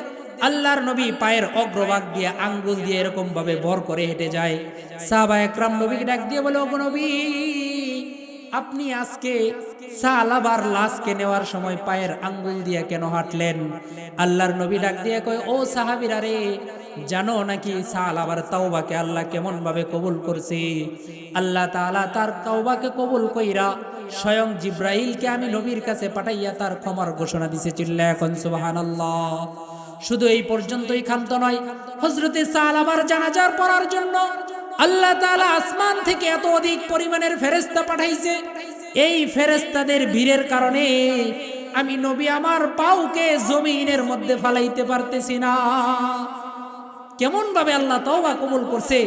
আল্লাহর নবী পায়ের অগ্রভাগ দিয়ে আঙ্গুল দিয়ে এরকম ভাবে ভর করে হেঁটে যায়। সাহাবায়ে একরাম নবীকে ডাক দিয়ে বলে, ওগো নবী, আপনি আজকে সালাবার লাশকে নেওয়ার সময় পায়ের আঙ্গুল দিয়ে কেন হাঁটলেন? আল্লাহর নবী ডাক দিয়ে কয়, ও সাহাবীরা রে, জানো নাকি সালাবার তাওবাকে আল্লাহ কেমন ভাবে কবুল করছে? আল্লাহ তাআলা তার তাওবাকে কবুল কইরা স্বয়ং জিবরাইলকে আমি নবীর কাছে পাঠাইয়া তার ক্ষমার ঘোষণা দিছে, চিল্লায়া কোন সুবহানাল্লাহ। শুধু এই পর্যন্তই ক্ষান্ত নয়, হযরতে সালাবার জানাজার পড়ার জন্য আল্লাহ তাআলা আসমান থেকে এত অধিক পরিমাণের ফেরেশতা পাঠাইছে। এই ফেরেশতাদের ভিড়ের কারণে আমি নবী আমার পাউকে জমিনের মধ্যে ফালাইতে পারতেছি না। কেমন ভাবে আল্লাহ তওবা কবুল করছে,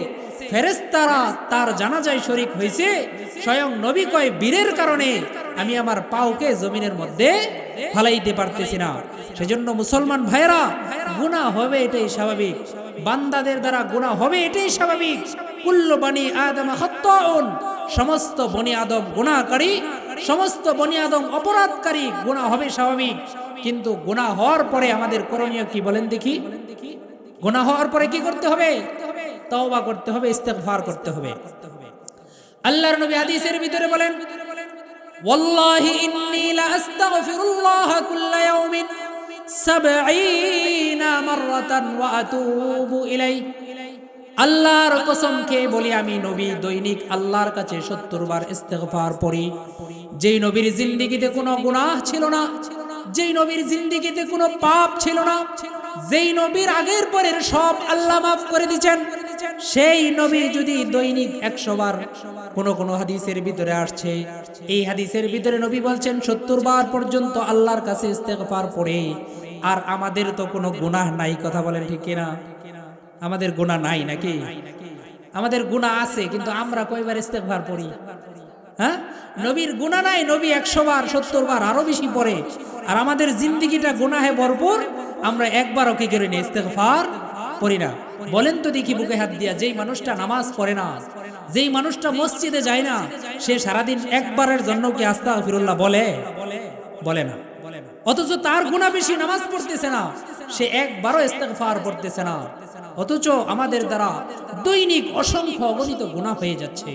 ফেরেশতারা তার জানাজায় শরীক হয়েছে, স্বয়ং নবী কয় বীরের কারণে আমি আমার পাউকে জমিনের মধ্যে ফালাইতে পারতেছি না। সেজন্য মুসলমান ভাইরা, গুনাহ হবে এটাই স্বাভাবিক, বান্দাদের দ্বারা গুনাহ হবে এটাই স্বাভাবিক। কুল্লু বনি আদম খাত্তাউন, সমস্ত বনি আদম গুনাহকারী, সমস্ত বনি আদম অপরাধকারী, গুনাহ হবে স্বাভাবিক। কিন্তু গুনাহ হওয়ার পরে আমাদের করণীয় কি বলেন দেখি? গুনাহ হওয়ার পরে কি করতে হবে? তওবা করতে হবে, ইস্তেগফার করতে হবে। আল্লাহর নবী হাদিসের ভিতরে বলেন, ওয়াল্লাহি ইন্নী লা আস্তাগফিরুল্লাহ কুল্লা ইয়াউমিন 70 মাররাতান ওয়া আতুবু ইলাই। আল্লাহর কসম খেয়ে বলি, আমি নবী দৈনিক আল্লাহর কাছে 70 বার ইস্তেগফার পড়ি। যেই নবীর জিন্দেগিতে কোনো গুনাহ ছিল না, যেই নবীর জিন্দেগিতে কোনো পাপ ছিল না, যেই নবীর আগের পরের সব আল্লাহ মাফ করে দিয়েছেন, সেই নবী যদি দৈনিক 100 বার, কোন হাদিসের ভিতরে আসছে, এই হাদিসের ভিতরে নবী বলছেন 70 বার পর্যন্ত আল্লাহর কাছে ইস্তেগফার পড়ে। আর আমাদের তো কোনো গুনাহ নাই, কথা বলেন ঠিক কিনা? আমাদের গুনাহ নাই নাকি? আমাদের গুনাহ আছে, কিন্তু আমরা কয়বার ইস্তেগফার পড়ি? হ্যাঁ, নবীর গুনাহ নাই, নবী 100 বার 70 বার আরো বেশি পড়ে। আর আমাদের জিন্দেগিটা গুনাহে ভরপুর, আমরা একবারও কি করি না, ইস্তেগফার পড়ি না। বলেন তো দেখি বুকে হাত দিয়া, যেই মানুষটা নামাজ পড়ে না, যেই মানুষটা মসজিদে যায় না, সে সারাদিন একবারের জন্য কি আস্তাগফিরুল্লাহ বলে? বলে না। অথচ তার গুনাহ বেশি, নামাজ পড়তেছে না, সে একবারও ইস্তেগফার পড়তেছে না। অথচ আমাদের দ্বারা দৈনিক অসংখ্য অগণিত গুনাহ হয়ে যাচ্ছে।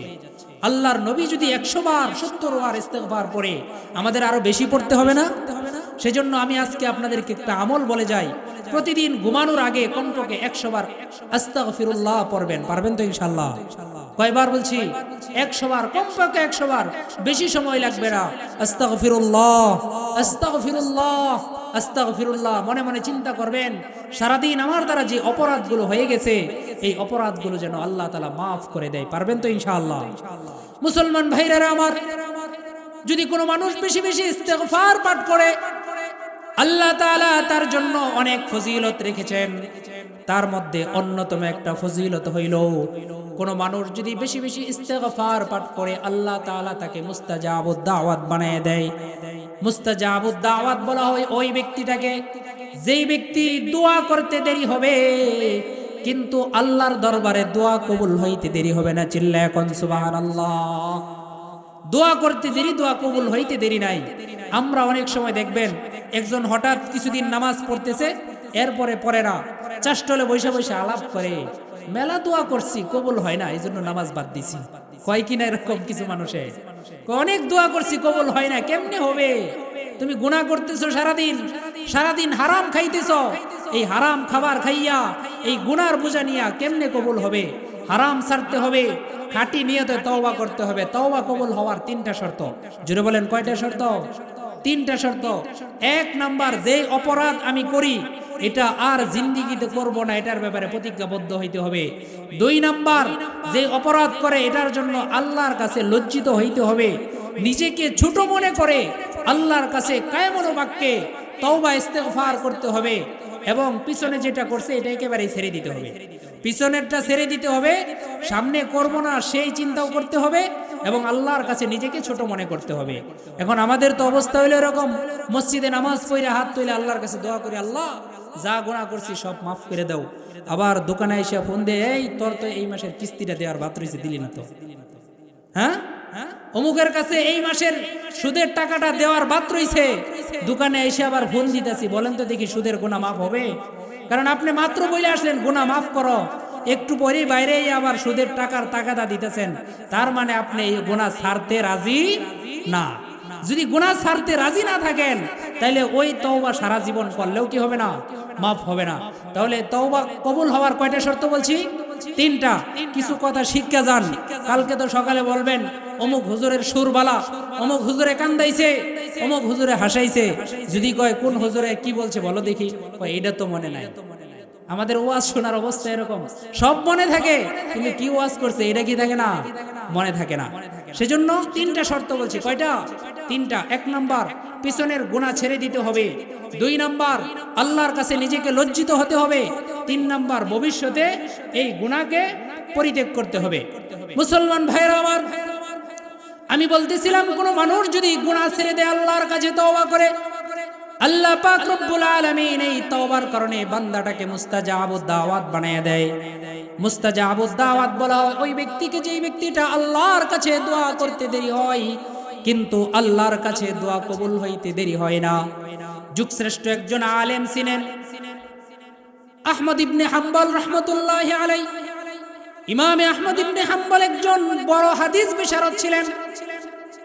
আল্লাহর নবী যদি 100 বার 70 বার ইস্তেগফার পড়ে, আমাদের আরো বেশি পড়তে হবে না? সেজন্য আমি আজকে আপনাদেরকে একটা আমল বলে যাই, প্রতিদিন ঘুমানোর আগে কমপক্ষে 100 বার আস্তাগফিরুল্লাহ পড়বেন। পারবেন তো ইনশাআল্লাহ? কয়বার বলছি? 100 বার, কমপক্ষে 100 বার, বেশি সময় লাগবে না। আস্তাগফিরুল্লাহ, আস্তাগফিরুল্লাহ, আস্তাগফিরুল্লাহ মনে মনে চিন্তা করবেন, সারাদিন আমার দ্বারা যে অপরাধগুলো হয়ে গেছে, এই অপরাধগুলো যেন আল্লাহ তাআলা মাফ করে দেয়। পারবেন তো ইনশাআল্লাহ? মুসলমান ভাইরা আমার, যদি কোনো মানুষ বেশি বেশি ইস্তেগফার পাঠ করে, আল্লাহ তাআলা তার জন্য অনেক ফজিলত রেখেছেন। তার মধ্যে অন্যতম একটা ফজিলত হইল, কোন মানুষ যদি বেশি বেশি ইস্তেগফার পাঠ করে, আল্লাহ তাআলা তাকে মুস্তাজাবুদ দাওয়াত বানায় দেয়। মুস্তাজাবুদ দাওয়াত বলা হয় ওই ব্যক্তিটাকে, যেই ব্যক্তি দোয়া করতে দেরি হবে কিন্তু আল্লাহর দরবারে দোয়া কবুল হইতে দেরি হবে না। চিল্লায়া কোন সুবহানাল্লাহ। দোয়া করতে দেরি, দোয়া কবুল হইতে দেরি নাই। আমরা অনেক সময় দেখবেন, একজন হঠাৎ কিছুদিন নামাজ পড়তেছে, এরপরে পড়ে না, চাষ্টলে বসে বসে আলাপ করে, মেলা দোয়া করছি কবুল হয় না, এই জন্য নামাজ বাদ দিছি। কয় কিনা এরকম কিছু মানুষে, অনেক দোয়া করছি কবুল হয় না। কেমনে হবে? তুমি গুনাহ করতেছো, সারাদিন সারাদিন হারাম খাইতেছো, এই হারাম খাবার খাইয়া এই গুনার বোঝা নিয়া কেমনে কবুল হবে? হারাম ছাড়তে হবে, খাঁটি নিয়তে তওবা করতে হবে। তওবা কবুল হওয়ার 3টা শর্ত। জোরে বলেন, কয়টা শর্ত? 3টা শর্ত। 1 নাম্বার, যে অপরাধ আমি করি এটা আর জিন্দেগিতে করব না, এটার ব্যাপারে প্রতিজ্ঞাবদ্ধ হইতে হবে। 2 নাম্বার, যে অপরাধ করে এটার জন্য আল্লাহর কাছে লজ্জিত হইতে হবে, নিজেকে ছোট মনে করে আল্লাহর কাছে কায়মনো বাক্যে তওবা ইস্তেগফার করতে হবে। এবং পিছনে যেটা করছে এটা একেবারেই ছেড়ে দিতে হবে। পিছনেরটা ছেড়ে দিতে হবে, সামনে করব না সেই চিন্তাও করতে হবে, এবং আল্লাহর কাছে নিজেকে ছোট মনে করতে হবে। এখন আমাদের তো অবস্থা হইলো এরকম, মসজিদে নামাজ পড়ে হাত তুলে আল্লাহর কাছে দোয়া করি, আল্লাহ যা গুনাহ করছি সব মাফ করে দাও। আবার দোকানে এসে ফোন দিয়ে, এই তোর তো এই মাসের কিস্তিটা দেওয়ার বাদ রইছে, দিলি না তো? হ্যাঁ, অমুকের কাছে এই মাসের সুদের টাকাটা দেওয়ার বাদ রইছে, দোকানে এসে আবার ফোন দিতেছি। বলেন তো দেখি, সুদের গুনাহ মাফ হবে? কারণ আপনি মাত্র বলে আসলেন গুনাহ মাফ করো, একটু পরেই বাইরে আবার সুদের টাকার টাকাটা দিতেছেন, তার মানে আপনি এই গুনাহ ছাড়তে রাজি না। যদি গুনাহ ছাড়তে রাজি না থাকেন, তাহলে ওই তওবা সারা জীবন করলেও কি হবে না? মাফ হবে না। তাহলে তওবা কবুল হওয়ার কয়টা শর্ত বলছি? 3টা। কিছু কথা শিক্ষা যান, কালকে তো সকালে বলবেন অমুক হুজুরের সুরবালা, অমুক হুজুরে কান্দাইছে, অমুক হুজুরে হাসাইছে। যদি কয় কোন হুজুরে কি বলছে বলো দেখি, এইটা তো মনে নাই। আমাদের ওয়াজ শোনার অবস্থা এরকম, সব মনে থাকে কিন্তু কি ওয়াজ করছে এটা কি থাকে না? মনে থাকে না। সেজন্য তিনটা শর্ত বলছি। কয়টা? তিনটা। এক নাম্বার, পিছনের গুনাহ ছেড়ে দিতে হবে। দুই নাম্বার, আল্লাহর কাছে নিজেকে লজ্জিত হতে হবে। তিন নাম্বার, ভবিষ্যতে এই গুনাহকে পরিত্যাগ করতে হবে। মুসলমান ভাইরা আমার, আমি বলতেছিলাম কোন মানুষ যদি গুনাহ ছেড়ে দেয়, আল্লাহর কাছে তওবা করে, আল্লাহ পাক রব্বুল আলামিন এই তওবার কারণে বান্দাটাকে মুস্তাজাবুদ দাওয়াত বানায় দেয়। মুস্তাজাবুদ দাওয়াত বলা হয় ওই ব্যক্তিকে, যেই ব্যক্তিটা আল্লাহর কাছে দোয়া করতে দেরি হয় কিন্তু আল্লাহর কাছে দোয়া কবুল হইতে দেরি হয় না। যুগশ্রেষ্ঠ একজন আলেম ছিলেন আহমদ ইবনে হাম্বল রাহমাতুল্লাহি আলাইহি। ইমামে আহমদ ইবনে হাম্বল একজন বড় হাদিস বিশারদ ছিলেন।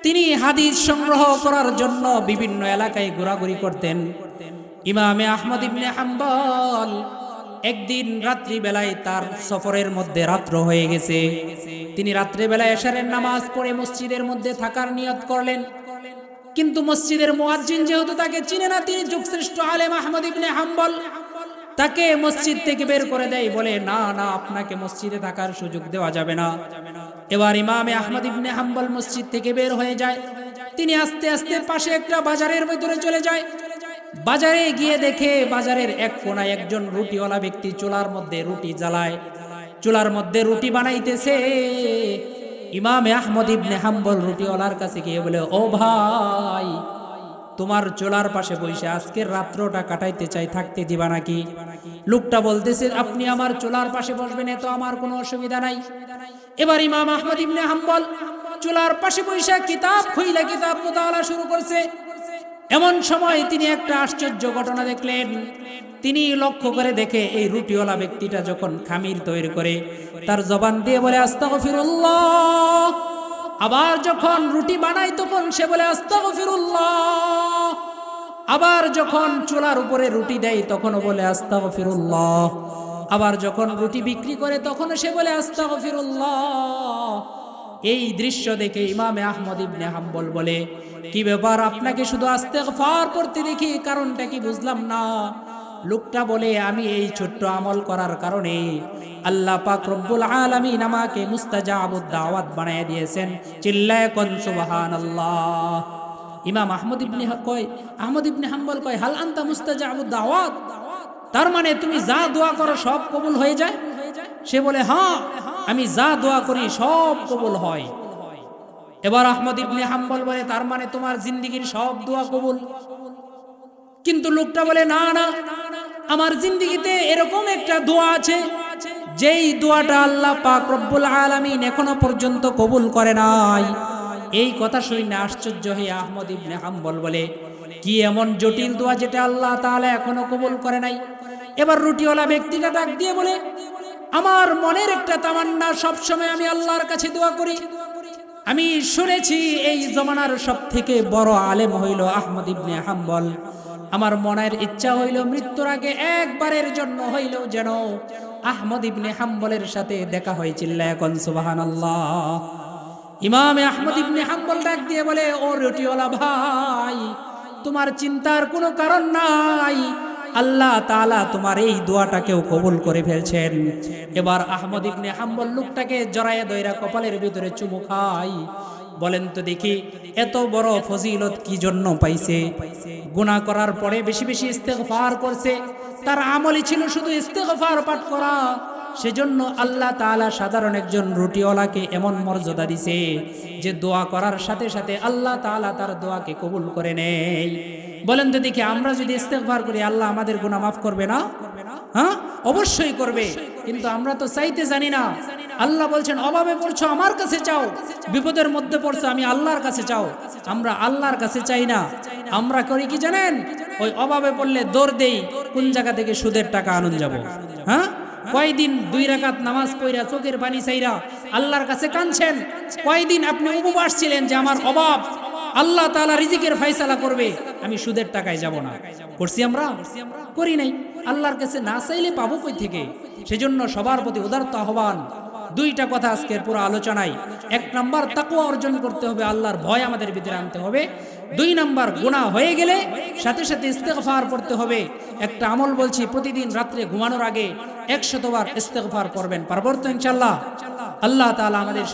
তিনি হাদিস সংগ্রহ করার জন্য বিভিন্ন এলাকায় ঘোরাঘুরি করতেন। ইমামে আহমদ ইবনে হাম্বল একদিন রাত্রি বেলায়, তার সফরের মধ্যে রাত্র হয়ে গেছে, তিনি রাত্রি বেলায় এশারের নামাজ পড়ে মসজিদের মধ্যে থাকার নিয়ত করলেন। কিন্তু মসজিদের মুয়াজ্জিন যেহেতু তাকে চিনে না, তিনি যুগশ্রেষ্ঠ আলেম আহমদ ইবনে হাম্বল, তাকে মসজিদ থেকে বের করে দেয়, বলে না না, আপনাকে মসজিদে থাকার সুযোগ দেওয়া যাবে না। এবার ইমামে আহমদ ইবনে হাম্বল মসজিদ থেকে বের হয়ে যায়। তিনি আস্তে আস্তে পাশে একটা বাজারের ভিতরে চলে যায়। বাজারে গিয়ে দেখে বাজারের এক কোণায় একজন রুটিওয়ালা ব্যক্তি চুলার মধ্যে রুটি জ্বালায়, চুলার মধ্যে রুটি বানাইতেছে। ইমামে আহমদ ইবনে হাম্বল রুটিওয়ালার কাছে গিয়ে বলে, ও ভাই, তোমার চুলার পাশে বসে আজকের রাত্রটা কাটাইতে চাই, থাকতে দিবা নাকি? লোকটা বলতেছে, আপনি আমার চুলার পাশে বসবেন, এ তো আমার কোনো অসুবিধা নাই। এবার ইমাম আহমদ ইবনে হাম্বল চুলার পাশে বসে কিতাব খুইলা কিতাব মুতালা শুরু করছে। এমন সময় তিনি একটা আশ্চর্য ঘটনা দেখলেন। তিনি লক্ষ্য করে দেখে এই রুটিওয়ালা ব্যক্তিটা যখন খামির তৈরি করে তার জবান দিয়ে বলে আস্তাগফিরুল্লাহ, আবার যখন রুটি বানায় তখন সে বলে আস্তাগফিরুল্লাহ, আবার যখন চুলার উপরে রুটি দেয় তখনও বলে আস্তাগফিরুল্লাহ, আবার যখন রুটি বিক্রি করে তখনও সে বলে আস্তাগফিরুল্লাহ। এই দৃশ্য দেখে ইমামে আহমদ ইবনে হাম্বল বলে, কি ব্যাপার, আপনাকে শুধু ইস্তেগফার করতে দেখি, কারণটা কি বুঝলাম না। লোকটা বলে, আমি এই ছোট্ট আমল করার কারণে আল্লাহ পাক রব্বুল আলামিন আমাকে মুস্তাজাবুদ দাওয়াত বানায় দিয়েছেন। চিল্লায় কোন সুবহানাল্লাহ। ইমাম আহমদ ইবনে হাম্বল কয়, হাল আনতা মুস্তাজাবুদ দাওয়াত, তার মানে তুমি যা দোয়া করো সব কবুল হয়ে যায়? সে বলে, হ্যাঁ, আমি যা দোয়া করি সব কবুল হয়। এবার আহমদ ইবনে হাম্বল বলে, তার মানে তোমার জিন্দেগীর সব দোয়া কবুল? কিন্তু লোকটা বলে, না না, আমার জিন্দেগিতে এরকম একটা দোয়া আছে যেই দোয়াটা আল্লাহ পাক রব্বুল আলামিন এখনো পর্যন্ত কবুল করে নাই। এই কথা শুনে আশ্চর্য হয়ে আহমদ ইবনে হাম্বল বলে, কি এমন জটিল দোয়া যেটা আল্লাহ তাআলা এখনো কবুল করে নাই? এবার রুটিওয়ালা ব্যক্তিটা ডাক দিয়ে বলে, আমার মনের একটা তামান্না, সব সময় আমি আল্লাহর কাছে দোয়া করি। আমি শুনেছি এই জমানার সবথেকে বড় আলেম হইল আহমদ ইবনে হাম্বল। আমার মনের ইচ্ছা হইল মৃত্যুর আগে একবারের জন্য হইল যেন আহমদ ইবনে হাম্বলের সাথে দেখা হয়। চিল্লায় কোন সুবহানাল্লাহ। ইমামে আহমদ ইবনে হাম্বল ডাক দিয়ে বলে, ও রুটিওয়ালা ভাই, তোমার চিন্তার কোনো কারণ নাই, আল্লাহ তাআলা তোমার এই দোয়াটাকেও কবুল করে ফেলছেন। এবার আহমদ ইবনে হাম্বল লোকটাকে জড়ায়ে ধইরা কপালের ভিতরে চুমু খায়। বলেন তো দেখি, এত বড় ফজিলত কি জন্য পাইছে? গুনাহ করার পরে বেশি বেশি ইস্তেগফার করছে, তার আমলই ছিল শুধু ইস্তেগফার পাঠ করা। সেজন্য আল্লাহ তাআলা সাধারণ একজন রুটিওয়ালাকে এমন মর্যাদা দিছে যে দোয়া করার সাথে সাথে আল্লাহ তাআলা তার দোয়াকে কবুল করে নেয়। বলেন তো দেখি, আমরা যদি ইস্তেগফার করি আল্লাহ আমাদের গুনাহ মাফ করবে না? হ্যাঁ, অবশ্যই করবে, কিন্তু আমরা তো চাইতে জানি না। আল্লাহ বলছেন, অভাবে পড়ছো আমার কাছে চাও, বিপদের মধ্যে পড়ছো আমি আল্লাহর কাছে চাও। আমরা আল্লাহর কাছে চাই না, আমরা করি কি জানেন? ওই অভাবে পড়লে দৌড় দেই, কোন জায়গা থেকে সুদের টাকা আনুন যাব। হ্যাঁ, কয়দিন 2 রাকাত নামাজ পড়া চোখের পানি চাইরা আল্লাহর কাছে কাঁদছেন? কয়দিন আপনি উপবাস ছিলেন যে আমার অভাব, আল্লাহ তাআলা রিজিকের ফয়সালা করবে, আমি সুদের টাকায় যাব না? করছি আমরা? করি নাই। আল্লাহর কাছে না চাইলে পাবো কই থেকে? সেজন্য সবার প্রতি উদারতা আহ্বান। 2টা কথা আজকের পুরো আলোচনায়। 1 নাম্বার, তাকওয়া অর্জন করতে হবে, আল্লাহর ভয় আমাদের ভিতরে আনতে হবে। 2 নাম্বার, গুনাহ হয়ে গেলে সাথে সাথে ইস্তেগফার পড়তে হবে। একটা আমল বলছি, প্রতিদিন রাত্রে ঘুমানোর আগে 100 বার ইস্তেগফার করবেন। পারবো তো ইনশাআল্লাহ? আল্লাহ তাআলা আমাদের